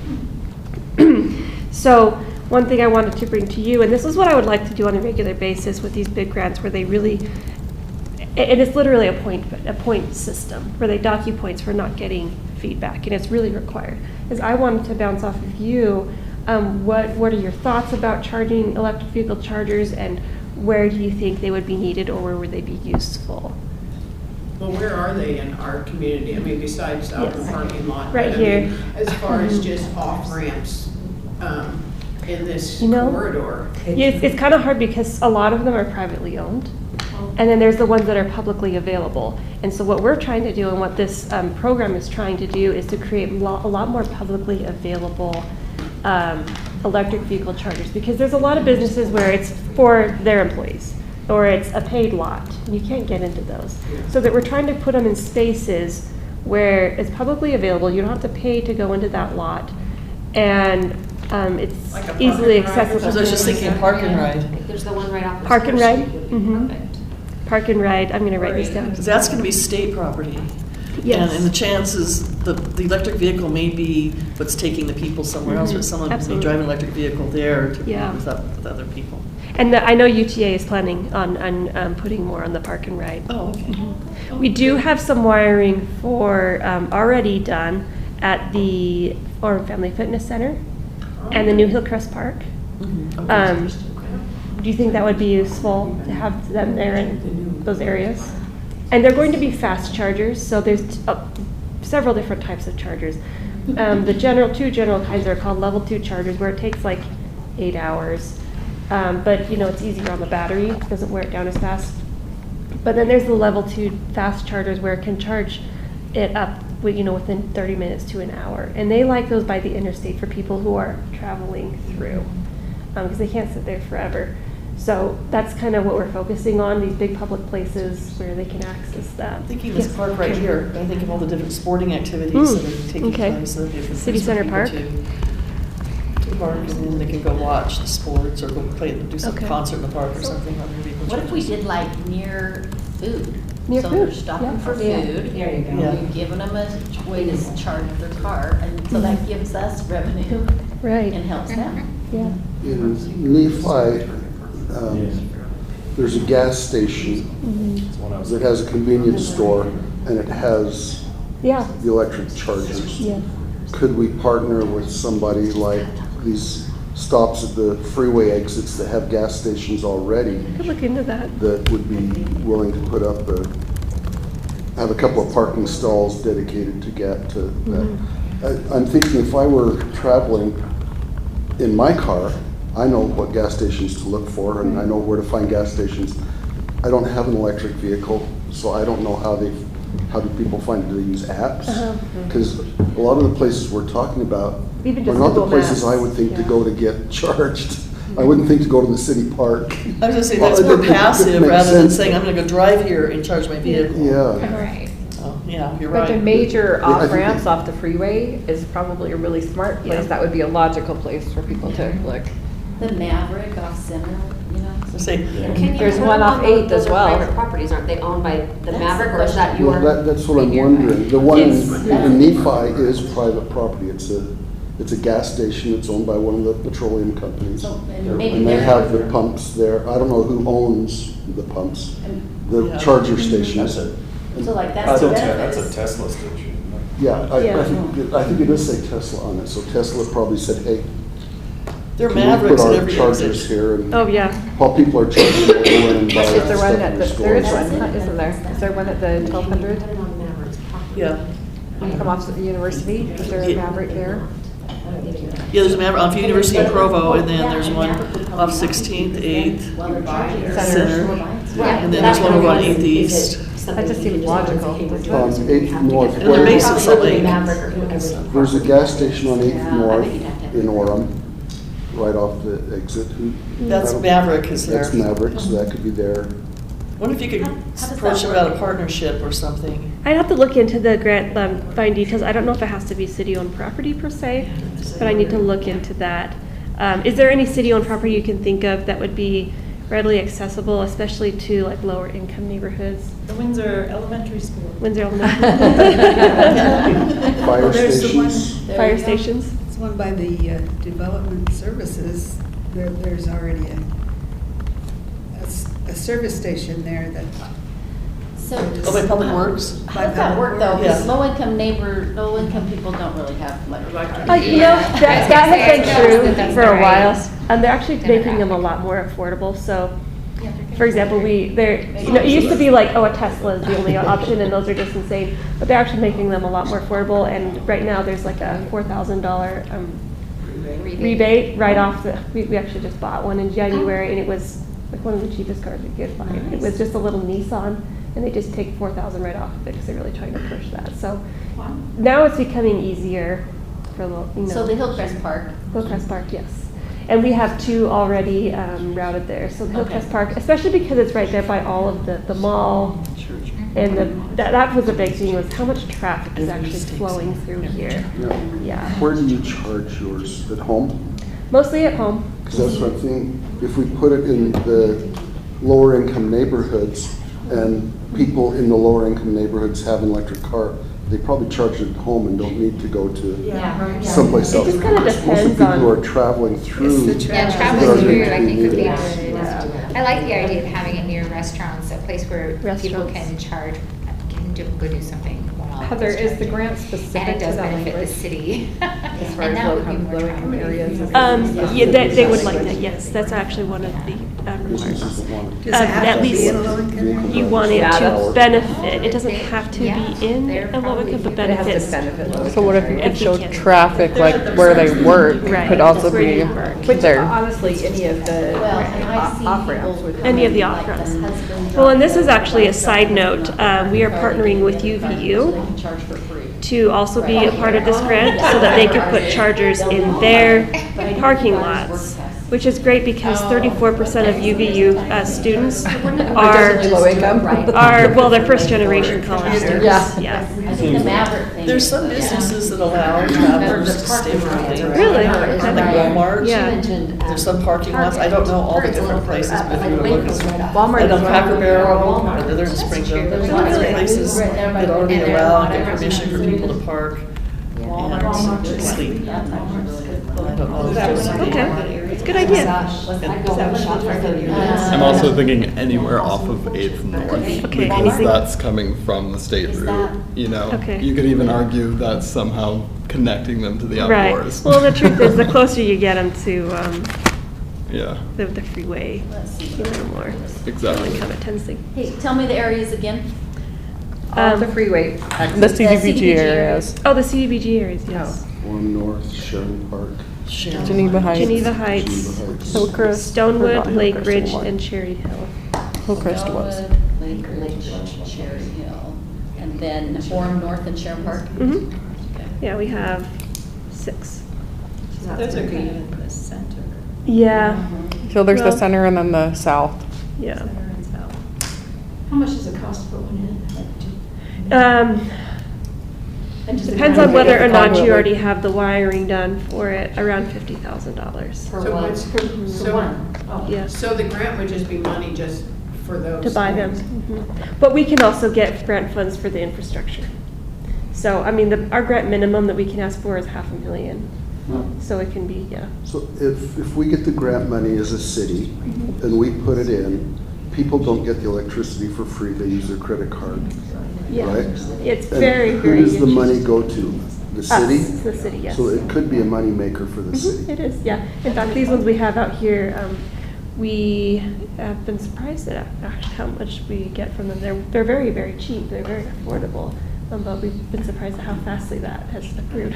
So one thing I wanted to bring to you, and this is what I would like to do on a regular basis with these big grants where they really, and it's literally a point system where they dock you points for not getting feedback, and it's really required, is I wanted to bounce off of you, what are your thoughts about charging electric vehicle chargers, and where do you think they would be needed, or where would they be useful? Well, where are they in our community? I mean, besides out in the parking lot. Right but, here. I mean, as far as just off ramps in this You know, corridor. Yeah, it's kind of hard because a lot of them are privately owned. And then there's the ones that are publicly available. And so what we're trying to do and what this program is trying to do is to create a lot more publicly available electric vehicle chargers. Because there's a lot of businesses where it's for their employees or it's a paid lot. You can't get into those. So that we're trying to put them in spaces where it's publicly available. You don't have to pay to go into that lot. And it's Like a easily park and ride or accessible. I was just thinking park and ride. There's the one right off of Park and Square ride? Street would be Mhm. perfect. Park and ride, I'm gonna write these down. Because that's going to be state property. Yes. And the chances, the electric vehicle may be what's taking the people somewhere else, but someone may Absolutely. drive an electric vehicle there to Yeah. with other people. And I know UTA is planning on putting more on the park and ride. Oh, okay. We do have some wiring for, already done at the Orem Family Fitness Center and the New Hillcrest Park. Okay. Do you think that would be useful to have them there in those areas? And they're going to be fast chargers, so there's several different types of chargers. The two general kinds are called level 2 chargers, where it takes like 8 hours. But you know, it's easier on the battery, it doesn't wear it down as fast. But then there's the level 2 fast chargers where it can charge it up, within 30 minutes to an hour. And they like those by the interstate for people who are traveling through, because they can't sit there forever. So that's kind of what we're focusing on, these big public places where they can access that. I'm thinking this Yes. park right here, I think of all the different sporting activities that are taking okay. place. That'd be a good City place for Center people Park? To park, and then they can go watch the sports or go do some Okay. concert in the park or something. What if we did like near food? Near So food, they're stopping yeah. for Yeah, food. there you go. Yeah. We're giving them a way to charge their car, and so that gives us revenue Right, and helps them. yeah. In Nephi, there's a gas station that has a convenience store, and it has Yeah, the electric chargers. yeah. Could we partner with somebody like these stops at the freeway exits that have gas stations already Could look into that. that would be willing to put up have a couple of parking stalls dedicated to that? I'm thinking if I were traveling in my car, I know what gas stations to look for, and I know where to find gas stations. I don't have an electric vehicle, so I don't know how do people find it? Do they use apps? Because a lot of the places we're talking about Even are just not the Google places I Maps, would think to yeah. go to get charged. I wouldn't think to go to the city park. I was gonna say, Well, that's it more didn't- it passive makes rather than sense. saying, I'm gonna go drive here and charge my vehicle. Yeah. Right. Oh, yeah, you're But the right. major Yeah, I think off-ramps that- off the freeway is probably a really smart place. Yeah. That would be a logical place for people to look. The Maverick off Center, So say, Can you There's put one them off on 8th those as are well. private properties, aren't they owned by the That's Maverick, the or is that question. your? Well, that's what I'm figure? wondering. The one It's- in Nephi is private property. It's a gas station. It's owned by one of the petroleum companies. So, and maybe And they they're- have the pumps there. I don't know who owns the pumps, the Yeah. charger stations. so like that's the benefits. Tesla station. Yeah, I Yeah. think it does say Tesla on it. So Tesla probably said, hey, they're can we Mavericks put at our every chargers exit. here? And Oh, yeah. while people are charging, they'll go in and buy Is there stuff one in at the there is stores. one, isn't there? Is there one at the 1200? Put it on Maverick's property. Yeah. When you come off the university, is there a Yeah. Maverick there? Yeah, there's a Maverick off University in Provo, and then there's one off 16th, 8th, While they're charging. Center. Yeah, And then there's one over on 8th is East. it something just you can seems just go and say, logical. hey, we're doing this, we 8th have to North. get And the base is Probably like- Maverick or whoever. There's a gas station on 8th Yeah, I North bet you'd have to have in it. Orem, right off the exit. That's I don't- Maverick is there. That's Maverick, so that could be there. Wonder if you could How does that approach them work? about a partnership or something. I'd have to look into the grant, find details. I don't know if it has to be city-owned property per se, but I need to look into that. Is there any city-owned property you can think of that would be readily accessible, especially to like lower income neighborhoods? The Windsor Elementary School. Windsor Elementary. Fire There's the one- stations. there Fire you go. stations. It's one by the Development Services. There's already a service station there that. So. Oh, by Public Works? How does that work though? Because Yeah. low-income people don't really have electric. You know, that has been true That's for the a while, right and they're actually making them a lot more affordable, so. For example, it used to be like, oh, a Tesla is the only option, and those are just insane, but they're actually making them a lot more affordable, and right now, there's like a $4,000 rebate right off we actually just bought one in January, and it was like one of the cheapest cars we could find. It was just a little Nissan, and they just take $4,000 right off of it, because they're really trying to push that, so. Now it's becoming easier for, So the Hillcrest Park. Hillcrest Park, yes. And we have 2 already routed there. So the Hillcrest Park, especially because it's right there by all of the mall. And that was a big thing, was how much traffic is actually flowing through here. Yeah. Where do you charge yours? At home? Mostly at home. Because that's what I'm thinking. If we put it in the lower income neighborhoods and people in the lower income neighborhoods have an electric car, they probably charge it at home and don't need to go to someplace else. It just kind of Most of depends the people who on. are traveling through. Yeah, that traveling are through, going I to think be would be needed. good. I like the idea of having it near restaurants, a place where people Restaurants. can charge, go do something. while Heather, it's is the charging. grant And specific it to does that benefit the language? city. As far And as that would be more low-income areas? Yeah, they would like that, yes. That's actually one of the Businesses requirements. that want it. Does it have At to be least in a low-income area? You want it Yeah, to that's- benefit. It doesn't have to Yeah, be in they're a low income, but But it has benefits. to benefit low-income So what if you areas. could show If you can. traffic, like where they work, Right. could also Where be you work. Which there? honestly, any of the Well, and I see off-ramps people. would. Any of the like off-ramps. husband Well, and this is drive actually a like side note. We are partnering with so they UVU can charge for free. to also be a part of this grant so that they can put chargers in their parking lots, which is great because 34% of UVU students are, Low income? well, they're first generation college students. Yeah. I think the Maverick thing. There's some businesses that allow travelers to stay for the day. Really? Like Walmart. Yeah. There's some parking lots, I don't know all the different places, but if you were looking. Walmart I know is Cracker one. Barrel, or they're in Springfield, there's lots of places that already allow and give permission for people to park and sleep. I don't know if there's something. Okay, it's a good idea. I'm also thinking anywhere off of 8th North, Okay, because anything- that's coming from the state route, you know? Okay. You could even argue that's somehow connecting them to the Right. outdoors. Well, the truth is, the closer you get them to Yeah, the freeway, the more exactly. income it tends to. Hey, tell me the areas again. All the freeway. The CDBG areas. Oh, the CDBG areas, yes. Orem North, Sharon Park. Geneva Heights. Geneva Heights, Geneva Heights. Hillcrest. Stonewood, Forgot Lake Hillcrest Ridge, one. and Cherry Hill. Hillcrest was. Stonewood, Lake Ridge, Cherry Hill, and then Orem North and Sharon Park. Mm-hmm. Yeah, we have 6. Those are kind of in the center. Yeah, So there's the Well- center and then the south. yeah. Center and south. How much does it cost to put one in? Depends on whether or not you already have the wiring done for it, around $50,000. Per So one? what's- Per so- one? Oh. Yes, So the grant would just be money just for those to buy them. things? Mhm. But we can also get grant funds for the infrastructure. So, I mean, our grant minimum that we can ask for is $500,000. So it can be, yeah. So if we get the grant money as a city and we put it in, people don't get the electricity for free, they use their credit card, Yeah. right? It's And very, very. who does the money interesting. go to? The city? Us, the city, yes. So it could be a moneymaker for the Mhm, city. It is, yeah. In fact, these ones we have out here, we have been surprised at actually how much we get from them. They're very, very cheap, they're very affordable, but we've been surprised at how fastly that has accrued.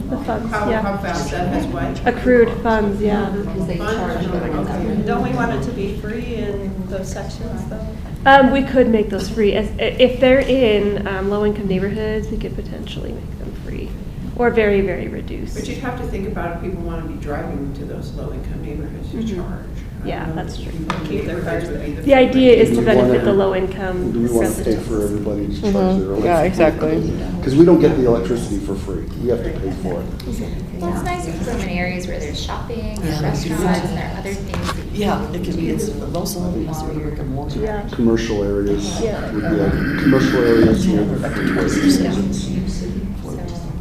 The funds, How yeah. fast that has what? Accrued funds, yeah. Because they charge. Okay. Don't we want it to be free in those sections though? We could make those free. If they're in low-income neighborhoods, we could potentially make them free or very, very reduced. But you'd have to think about if people want to be driving to those low-income neighborhoods, you charge. Yeah, that's true. Keep their cars would be The idea is to Do we benefit wanna- the low-income Do we want to pay residents. for everybody to charge Mhm. their electricity? Yeah, exactly. Because we don't get the electricity for free. We have to pay for it. Well, it's nice if you put them in areas where there's shopping, or Yeah, restaurants, and there are other things that you Yeah, can it can be, it's, most of them is really brick and mortar. Yeah. Commercial areas Yeah. would be like, commercial areas near the residents.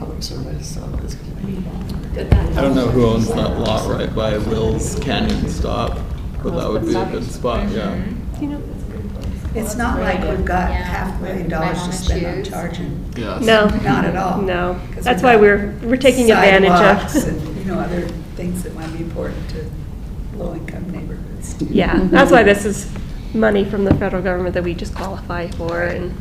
Public service, so it's gonna be. I don't know who owns that lot right by Will's Canyon Stop, but that would be a good spot, yeah. You know, It's not like we've got Yeah. $500,000 to spend on Shoes. charging. Yeah. no. Not at all. No. 'Cause That's we've why got we're taking advantage sidewalks of. and, other things that might be important to low-income neighborhoods. Yeah, that's why this is money from the federal government that we just qualify for, and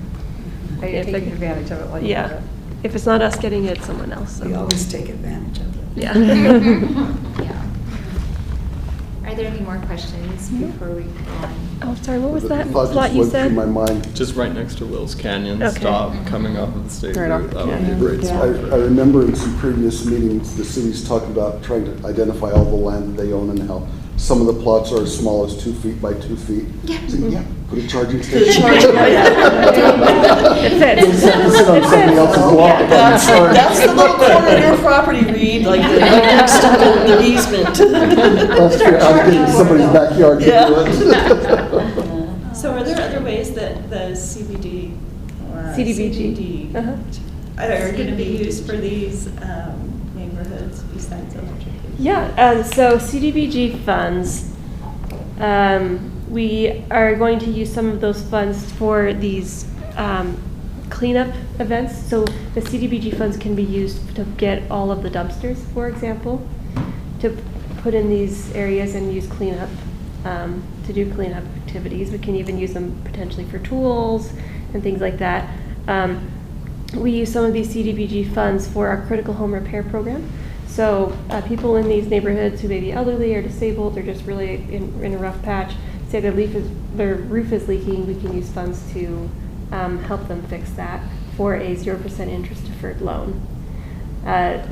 Are you taking advantage of it while you have yeah, it? if it's not us getting it, it's someone else. We So. always take advantage of it. Yeah. Yeah. Are there any more questions before we go on? Oh, sorry. What was that Thought just plot you went through said? my mind. Just right next to Will's Canyon Okay. Stop, coming off of the state Right route, off that the would be a canyon. great spot. I remember in some previous meetings, the city's talked about trying to identify all the land that they own and how some of the plots are as small as 2 feet by 2 feet. Yeah. So, yeah, put a charging station. It fits. Just have to sit on somebody else's block. That's the little corner of your property, Reed, like next to the easement. That's fair. I'm getting somebody's backyard to do Yeah. it. So are there other ways that the CBD or CDBG. CBD are going to be used for these neighborhoods besides electric? Yeah, so CDBG funds, we are going to use some of those funds for these cleanup events. So the CDBG funds can be used to get all of the dumpsters, for example, to put in these areas and use cleanup, to do cleanup activities. We can even use them potentially for tools and things like that. We use some of these CDBG funds for our critical home repair program. So people in these neighborhoods who may be elderly or disabled or just really in a rough patch, say their roof is leaking, we can use funds to help them fix that for a 0% interest deferred loan.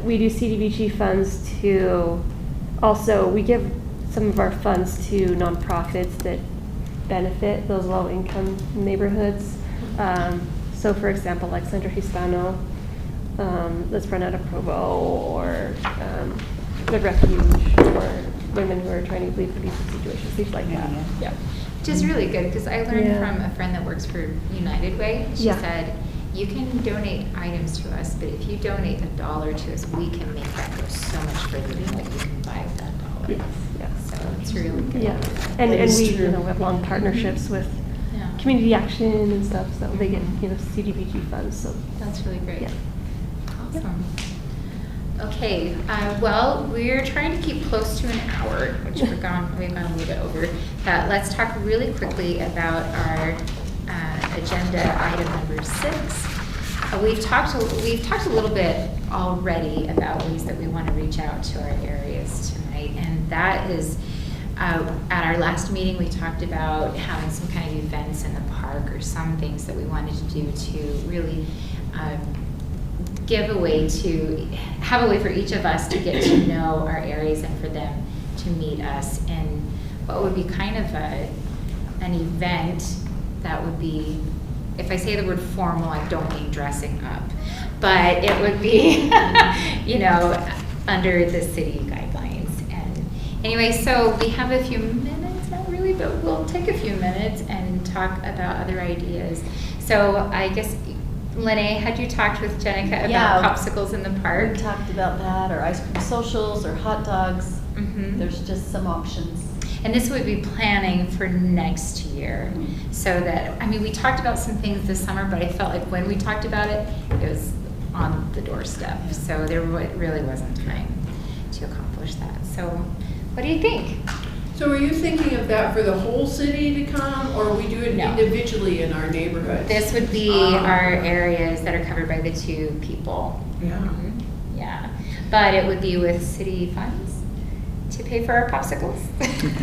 We do CDBG funds to also, we give some of our funds to nonprofits that benefit those low income neighborhoods. So for example, like Centro Hispano, let's run out of Provo, or the Refuge, or women who are trying to leave abusive situations, things like that. Yeah. Which is really good, because I learned Yeah. from a friend that works for United Way. She Yeah. said, you can donate items to us, but if you donate $1 to us, we can make that go so much further than what you can buy with that $1. Yes, yes. So it's really good. Yeah, and That and is we true. have long partnerships with Yeah. community action and stuff, so they get CDBG funds. So That's really great. yeah. Awesome. Okay, well, we're trying to keep close to an hour, which we've gone a little bit over. Let's talk really quickly about our agenda item number 6. We've talked a little bit already about ways that we want to reach out to our areas tonight, and that is at our last meeting we talked about having some kind of events in the park or some things that we wanted to do to really have a way for each of us to get to know our areas and for them to meet us in what would be kind of an event that would be, if I say the word formal, I don't mean dressing up, but it would be, under the city guidelines. And anyway, so we have a few minutes, not really, but we'll take a few minutes and talk about other ideas. So I guess, Lene, had you talked with Jenica about popsicles in the park? We talked about that, or ice cream socials, or hot dogs. Mm-hmm. There's just some options. And this would be planning for next year. So that, we talked about some things this summer, but I felt like when we talked about it, it was on the doorstep. So there really wasn't time to accomplish that. So what do you think? So are you thinking of that for the whole city to come, or we do it individually in our neighborhoods? This would be our areas that are covered by the 2 people. Yeah. Yeah. But it would be with city funds to pay for our popsicles?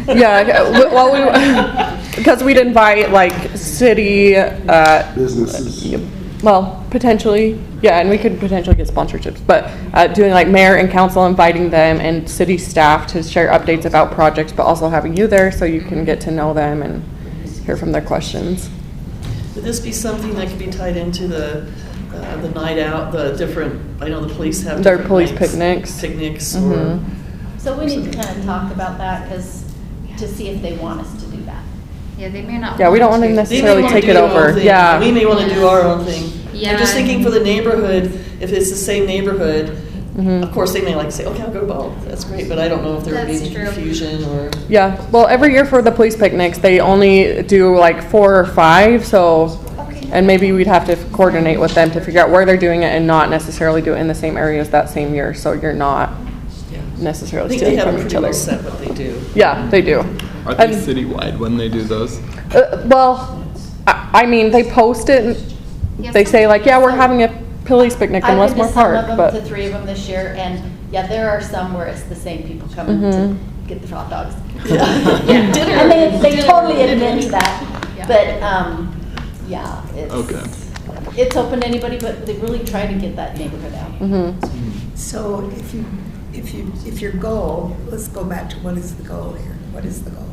Yeah, well, because we'd invite like city, Businesses. well, potentially, yeah, and we could potentially get sponsorships, but doing like mayor and council, inviting them and city staff to share updates about projects, but also having you there so you can get to know them and hear from their questions. Would this be something that could be tied into the night out, the different, I know the police have Their different police nights, picnics. Picnics Mhm. or. So we need to kind of talk about that, because, to see if they want us to do that. Yeah, they may not. Yeah, we don't want to They may necessarily wanna take do it their own over, thing, yeah. and we may want to do our own thing. Yeah. I'm just thinking for the neighborhood, if it's the same neighborhood, Mhm. of course, they may like to say, okay, I'll go to both, that's great, but I don't know if there would be That's any true. confusion or. Yeah, well, every year for the police picnics, they only do like 4 or 5, so, and maybe we'd have to coordinate with them to figure out where they're doing it and not necessarily do it in the same areas that same year, so you're not I necessarily think they stealing have from pretty each other. well set what they do. Yeah, they do. Are they And- citywide when they do those? Well, I mean, they post it, and Yes, they say like, yeah, we're having a police picnic in I've been Westmore to some Park, of them, but. to 3 of them this year, and yeah, there are some where it's the same people coming to Mhm. get the hot dogs. Yeah. And they totally admit to that, Yeah. but, yeah, Okay. it's open to anybody, but they really try to get that neighborhood out. Mhm. So if your goal, let's go back to what is the goal here? What is the goal?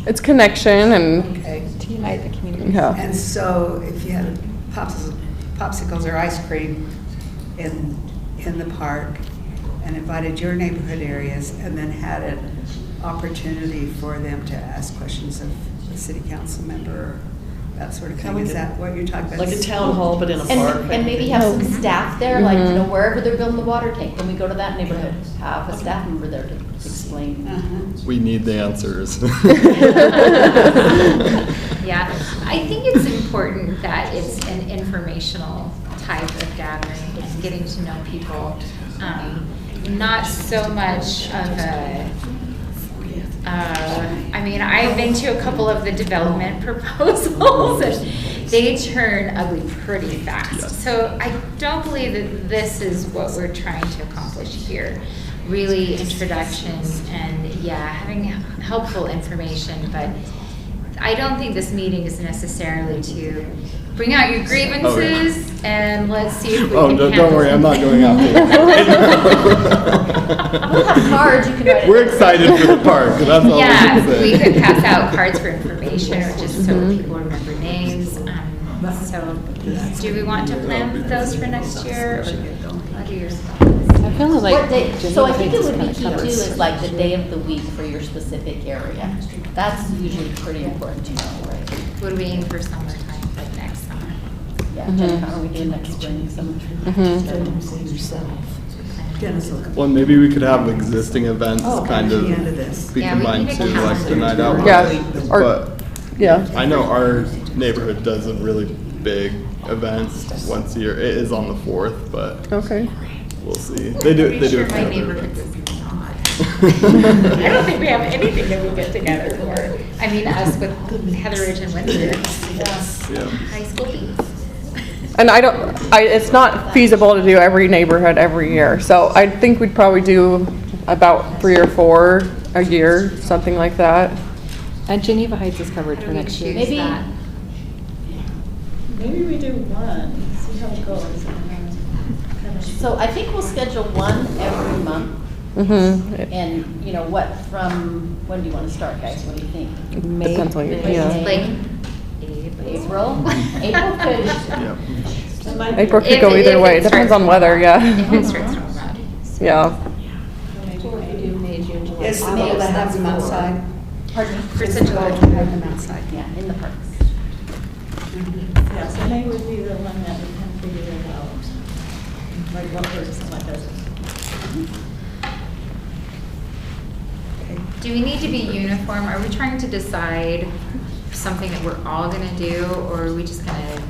It's connection and, Okay. To unite the community. yeah. And so if you had popsicles or ice cream in the park and invited your neighborhood areas and then had an opportunity for them to ask questions of the city council member, that sort of thing, Like is a- that what you're talking about? Like a town hall, but in a park. And maybe have some staff there, like, Mhm. wherever they're building the water tank, when we go to that neighborhood, have a staff member there to explain. Uh-huh. We need the answers. Yeah, I think it's important that it's an informational type of gathering and getting to know people. Not so much of a, I mean, I've been to a couple of the development proposals and they turn ugly pretty fast. Yes. So I don't believe that this is what we're trying to accomplish here. Really introductions and, yeah, having helpful information, but I don't think this meeting is necessarily to bring out your grievances and let's see if we Oh, can don't worry, I'm not going out We'll have cards, you can write it. We're excited for the park, that's all we Yeah, can say. we could pass out cards for information or just so people remember names. So do we want to plan those for next year or what are your thoughts? I feel like. What day, so I think it would be Jenny key too, covers. is like the day of the week for your specific area. That's usually pretty important to know, right? Would we aim for summertime, like next summer? Yeah, Jennifer, are we doing next spring, summer? Dennis will come. Well, maybe we could have existing events Oh, kind at of the end of this. be Yeah, we combined need a to like the calendar. night out. Yeah, or- But Yeah. I know our neighborhood does a really big event once a year. It is on the 4th, but Okay. we'll see. They do Pretty sure a my few other neighborhood events. does not. I don't think we have anything that we get together for. I mean, us with Heatheridge and Windsor. Yeah. High school beats. And it's not feasible to do every neighborhood every year, so I think we'd probably do about 3 or 4 a year, something like that. And Geneva Heights is covered How for do we next year. choose Maybe- that? Maybe we do one, see how it goes. So I think we'll schedule one every month. Mm-hmm. And, when do you want to start, guys? What do you think? Depends on your, May. yeah. Like April? April could, Yeah. April could If go it- either if way, it it depends starts on weather, If yeah. it starts from around. Yeah. Is the goal to have them outside? pardon me? For Is such the a goal long to have them outside? Yeah, in the parks. Yeah, so May would be the one that we can figure it out. Like what works and what doesn't. Do we need to be uniform? Are we trying to decide something that we're all gonna do, or are we just gonna,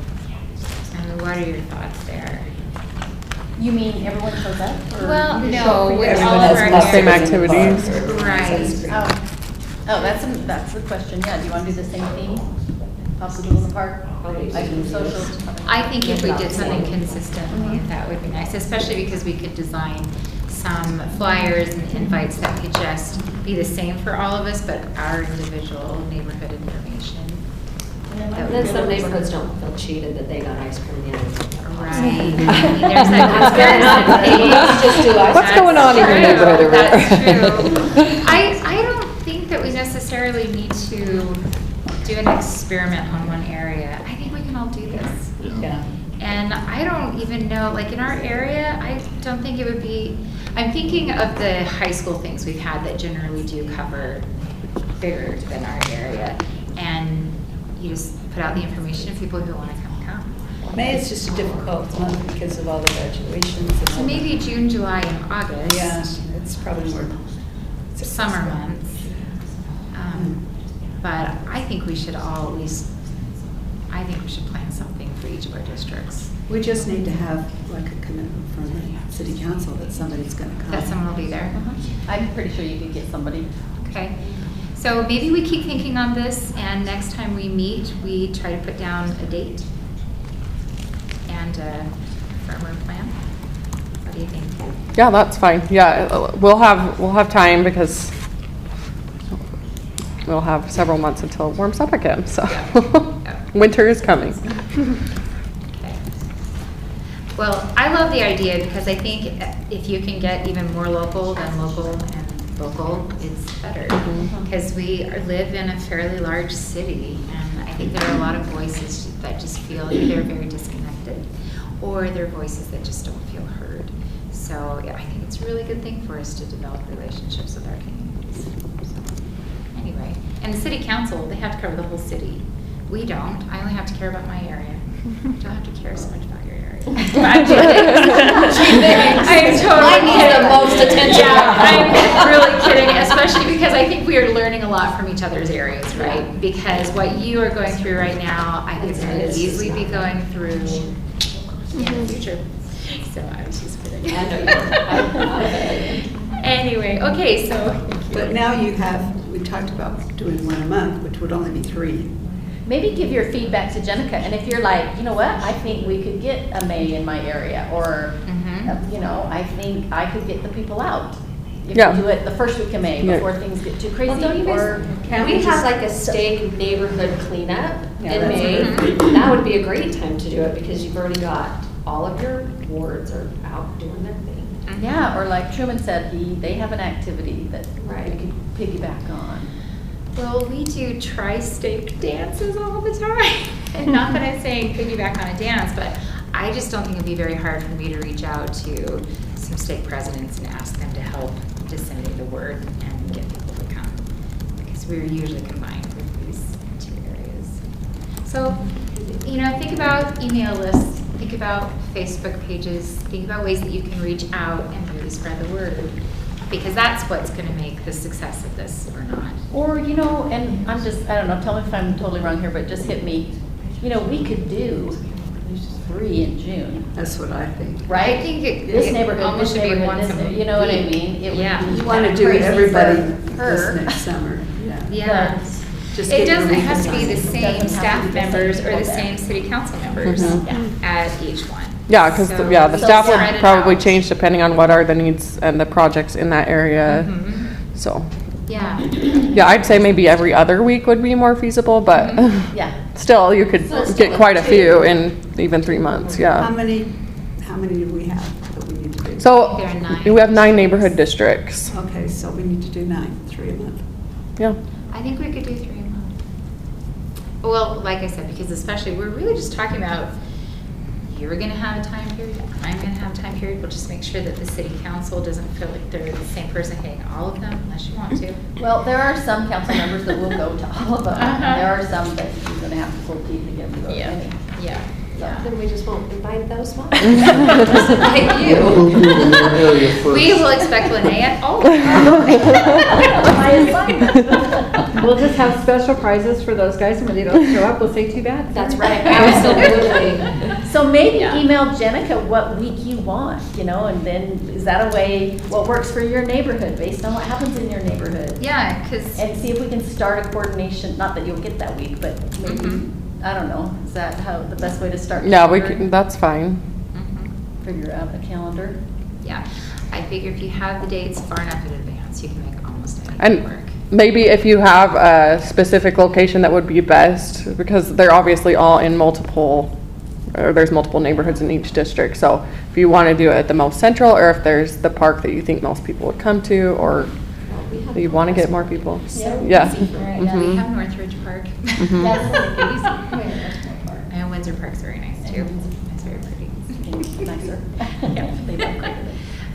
what are your thoughts there? You mean everyone shows up? or Well, you no, show up for with your- all of our Same areas. activities. Right. Oh, that's the question, yeah, do you want to do the same thing? Popsicles in the park, like social? I think if we did something consistently, that would be nice, especially because we could design some flyers and invites that could just be the same for all of us, but our individual neighborhood information. And then some neighborhoods don't feel cheated that they got ice cream the other day. Right. I mean, there's that Let's just do ice What's cream. going on in your neighborhood over there? That's true. I don't think that we necessarily need to do an experiment on one area. I think we can all do this. Yeah. And I don't even know, like in our area, I don't think it would be, I'm thinking of the high school things we've had that generally do cover bigger than our area. And you just put out the information and people who want to come. May is just a difficult month because of all the graduations. And So all maybe June, July, and August. Yeah, it's probably more. Summer months. But I think we should all at least, I think we should plan something for each of our districts. We just need to have like a commitment from the city council that somebody's gonna come. That someone will be there. I'm pretty sure you could get somebody. Okay. So maybe we keep thinking on this, and next time we meet, we try to put down a date and a firmer plan. What do you think? Yeah, that's fine. Yeah, we'll have time because we'll have several months until it warms up again, so. Yeah. Winter is coming. Okay. Well, I love the idea because I think if you can get even more local than local and local, it's better. Because we live in a fairly large city, and I think there are a lot of voices that just feel either very disconnected or they're voices that just don't feel heard. So yeah, I think it's a really good thing for us to develop relationships with our communities. So, anyway, and the city council, they have to cover the whole city. We don't. I only have to care about my area. I don't have to care so much about your area. I'm totally Mine needs the most attention. Yeah, I'm really kidding, especially because I think we are learning a lot from each other's areas, right? Because what you are going through right now, I could easily be going through in the future. So I was just kidding. I know you are. Anyway, okay, so. But now you have, we talked about doing one a month, which would only be 3. Maybe give your feedback to Jenica, and if you're like, you know what, I think we could get a May in my area, or, you know, I think I could get the people out. If Yeah. we do it the first week of May, Yeah. before things get too crazy, Well, don't you or. guys, we have like a state neighborhood cleanup Yeah, in that's May. That would be a great time to do it because you've already got all of your wards are out doing their thing. Yeah, or like Truman said, they have an activity that Right. we could piggyback on. Well, we do tri-state dances all the time. And not that I'm saying piggyback on a dance, but I just don't think it'd be very hard for me to reach out to some state presidents and ask them to help disseminate the word and get people to come. Because we're usually combined with these 2 areas. So, you know, think about email lists, think about Facebook pages, think about ways that you can reach out and really spread the word. Because that's what's going to make the success of this or not. Or, you know, and I'm just, I don't know, tell me if I'm totally wrong here, but just hit me. You know, we could do 3 in June, That's what I think. right? I think it This neighborhood, almost this should be neighborhood, once this a neighborhood, you know what I week. mean? It would Yeah. be You want to kinda do crazy everybody for her. this next summer, yeah. Yeah. Just It get your doesn't have to be weekends the on. same Doesn't have to staff be the same members or people the there. same city council members at each one. Yeah, because, So- yeah, the so staff spread will it probably out. change depending on what are the needs and the projects in that area, Mhm. so. Yeah. Yeah, I'd say maybe every other week would be more feasible, but Yeah. still, you could So it's get still quite a like few 2. in even 3 months, How yeah. many do we have that we need to do? So, There are 9. we have 9 neighborhood districts, Okay, so we need to do 9, 3 a month. yeah. I think we could do 3 a month. Well, like I said, because especially, we're really just talking about, you're going to have a time period, I'm going to have a time period. We'll just make sure that the city council doesn't feel like they're the same person hitting all of them unless you want to. Well, there are some council members that will go to all of them. Uh-huh. There are some that you're gonna have to pull teeth to get to go to any. Yeah. Yeah. Then we just won't invite those ones. Just invite you. We'll do it in your area first. We will expect Lene at all. We'll just have special prizes for those guys, and when they don't show up, we'll say too bad. That's right, absolutely. So maybe email Jenica what week you want, you know, and then is that a way, what works for your neighborhood based on what happens in your neighborhood? Yeah, because And see if we can start a coordination, not that you'll get that week, but maybe, Mhm. I don't know, is that how, the best way to start? Yeah, we January? can, that's fine. Figure out a calendar. yeah, I figure if you have the dates far enough in advance, you can make almost anything work. And maybe if you have a specific location that would be best, because they're obviously all in multiple, or there's multiple neighborhoods in each district. So if you want to do it at the most central, or if there's the park that you think most people would come to, or you want to get more people. So Yeah. easy for it. Yeah, Mhm. we have Northridge Park. Mhm. That's easy. And Windsor Park's very nice too. It's very pretty. Nicer. Yeah.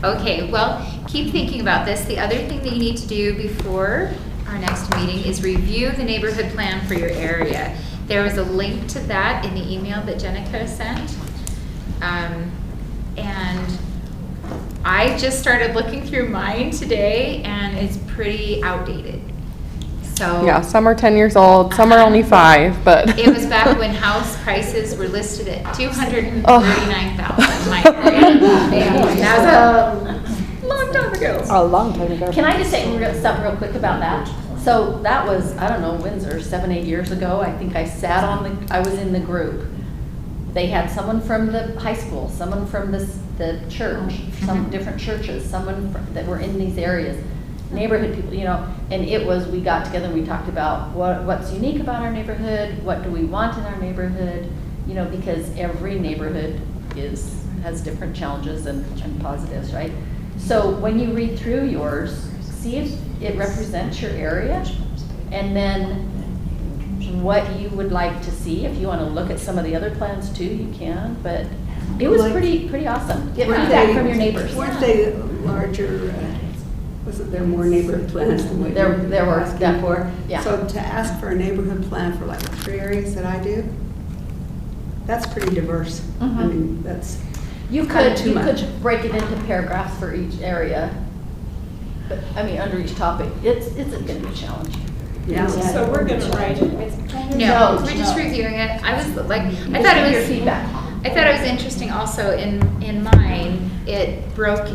Okay, well, keep thinking about this. The other thing that you need to do before our next meeting is review the neighborhood plan for your area. There was a link to that in the email that Jenica sent. And I just started looking through mine today, and it's pretty outdated. So Yeah, some are 10 years old, some are only 5, but. it was back when house prices were listed at $239,000 in my area. That was a long time ago. A long time ago. Can I just say something real quick about that? So that was, I don't know, Windsor, 7-8 years ago. I think I sat I was in the group. They had someone from the high school, someone from the church, some different churches, that were in these areas, neighborhood people, and we got together and we talked about what's unique about our neighborhood, what do we want in our neighborhood, because every neighborhood has different challenges and positives, right? So when you read through yours, see if it represents your area, and then what you would like to see. If you want to look at some of the other plans too, you can, but it was pretty awesome. Get feedback from your neighbors. Weren't they larger, wasn't there more neighborhood plans than what There were, asking for? yeah. So to ask for a neighborhood plan for like the 3 areas that I do, that's pretty diverse. I mean, that's You kinda too could much. break it into paragraphs for each area, but, under each topic. It's going to be a challenge. Yeah. So we're gonna write it. No, we're just reviewing it. I was like, I thought it Your was feedback. I thought it was interesting also in mine, it broke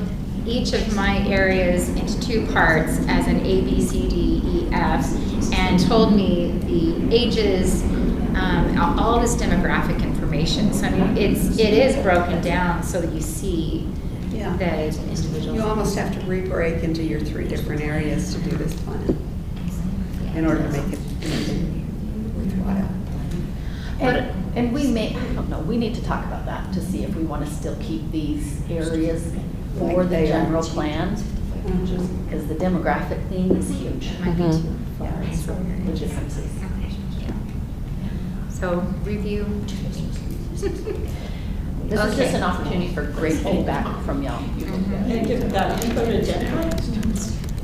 each of my areas into 2 parts as an A, B, C, D, E, F, and told me the ages, all this demographic information. So I mean, it is broken down so that you see Yeah. the individuals. You almost have to re-break into your 3 different areas to do this plan in order to make it worthwhile. And we I don't know, we need to talk about that to see if we want to still keep these areas for Like the they are. general plan. Because the demographic thing is huge. Might be too far. The differences. So review. This is just an opportunity for great feedback from y'all. And give that info to Jennifer?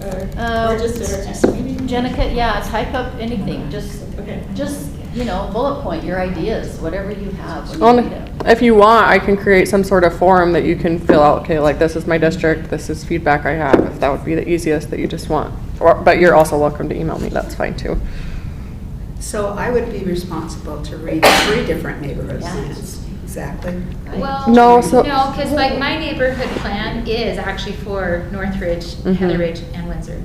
Or just at our next meeting? Jenica, yeah, type up anything, just bullet point your ideas, whatever you have. when you read it. If you want, I can create some sort of form that you can fill out, okay, like this is my district, this is feedback I have, if that would be the easiest that you just want. But you're also welcome to email me, that's fine too. So I would be responsible to read 3 different neighborhood plans. Exactly. Well, No, because like my neighborhood plan is actually for Northridge, Heatherridge, and Windsor.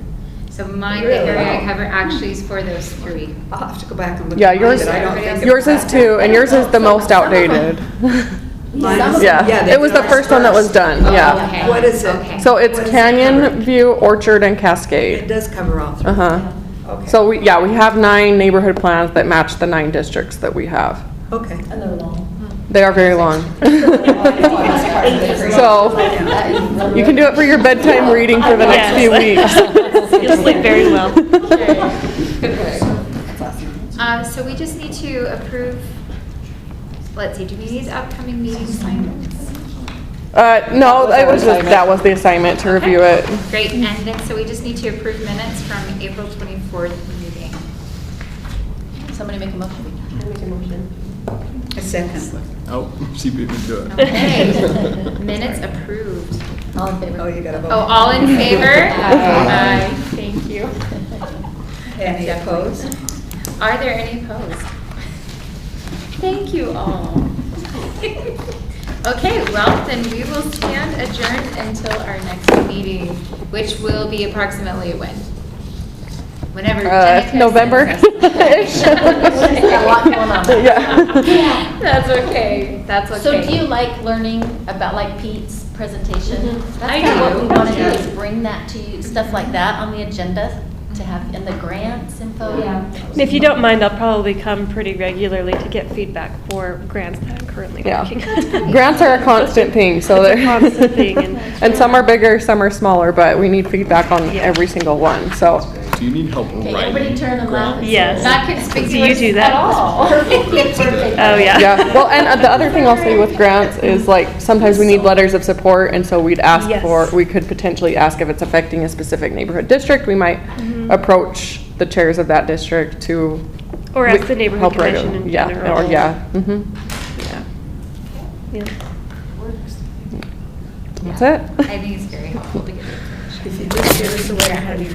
So the area I cover actually is for those 3. I'll have to go back and look. Yeah, at mine, yours, but I don't think yours is too, and yours is the most outdated. Yeah, it was the first one that was done, yeah. Okay. What is it? Okay. So it's What is it Canyon, covered? View, Orchard, and It Cascade. does cover all 3. Uh-huh. Okay. So we have 9 neighborhood plans that match the 9 districts that we have. Okay. And they're long. They are very long. So you can do it for your bedtime reading for the next few weeks. You'll sleep very well. So we just need to approve, let's see, do we need upcoming meeting assignments? No, that was the assignment to review it. Great, and then, so we just need to approve minutes from April 24th meeting. Somebody make a motion. I make a motion. A second. Oh, she beat me to it. Okay, minutes approved. All in favor? Oh, you gotta vote. Oh, all in favor? Aye. Thank you. Any opposed? Are there any opposed? Thank you all. Okay, well, then we will stand adjourned until our next meeting, which will be approximately when? Whenever Jenica November. sends us. A lot going on. Yeah. That's okay, that's okay. So do you like learning about like Pete's presentation. Mhm. That's I kind of what we do. want to do, is bring that to you, stuff like that on the agenda to have in the grants info. Yeah. And if you don't mind, I'll probably come pretty regularly to get feedback for grants that I'm currently Yeah. working on. Grants are a constant thing, so It's a they're. constant thing, and- And some are bigger, some are smaller, but we need feedback on every single one, so. Do you need help Okay, writing? everybody turn and laugh. and say, Yes. Not Do conspicuous you do that? at all. Oh, yeah. Yeah, well, and the other thing I'll say with grants is like, sometimes we need letters of support, and so we'd ask Yes. for, we could potentially ask if it's affecting a specific neighborhood district, we might approach the chairs of that district to. Or ask the neighborhood help write commission them. in Yeah, general. or, yeah, mhm. Yeah. That's it. I think it's very helpful to get information. If you just give us a way, how do you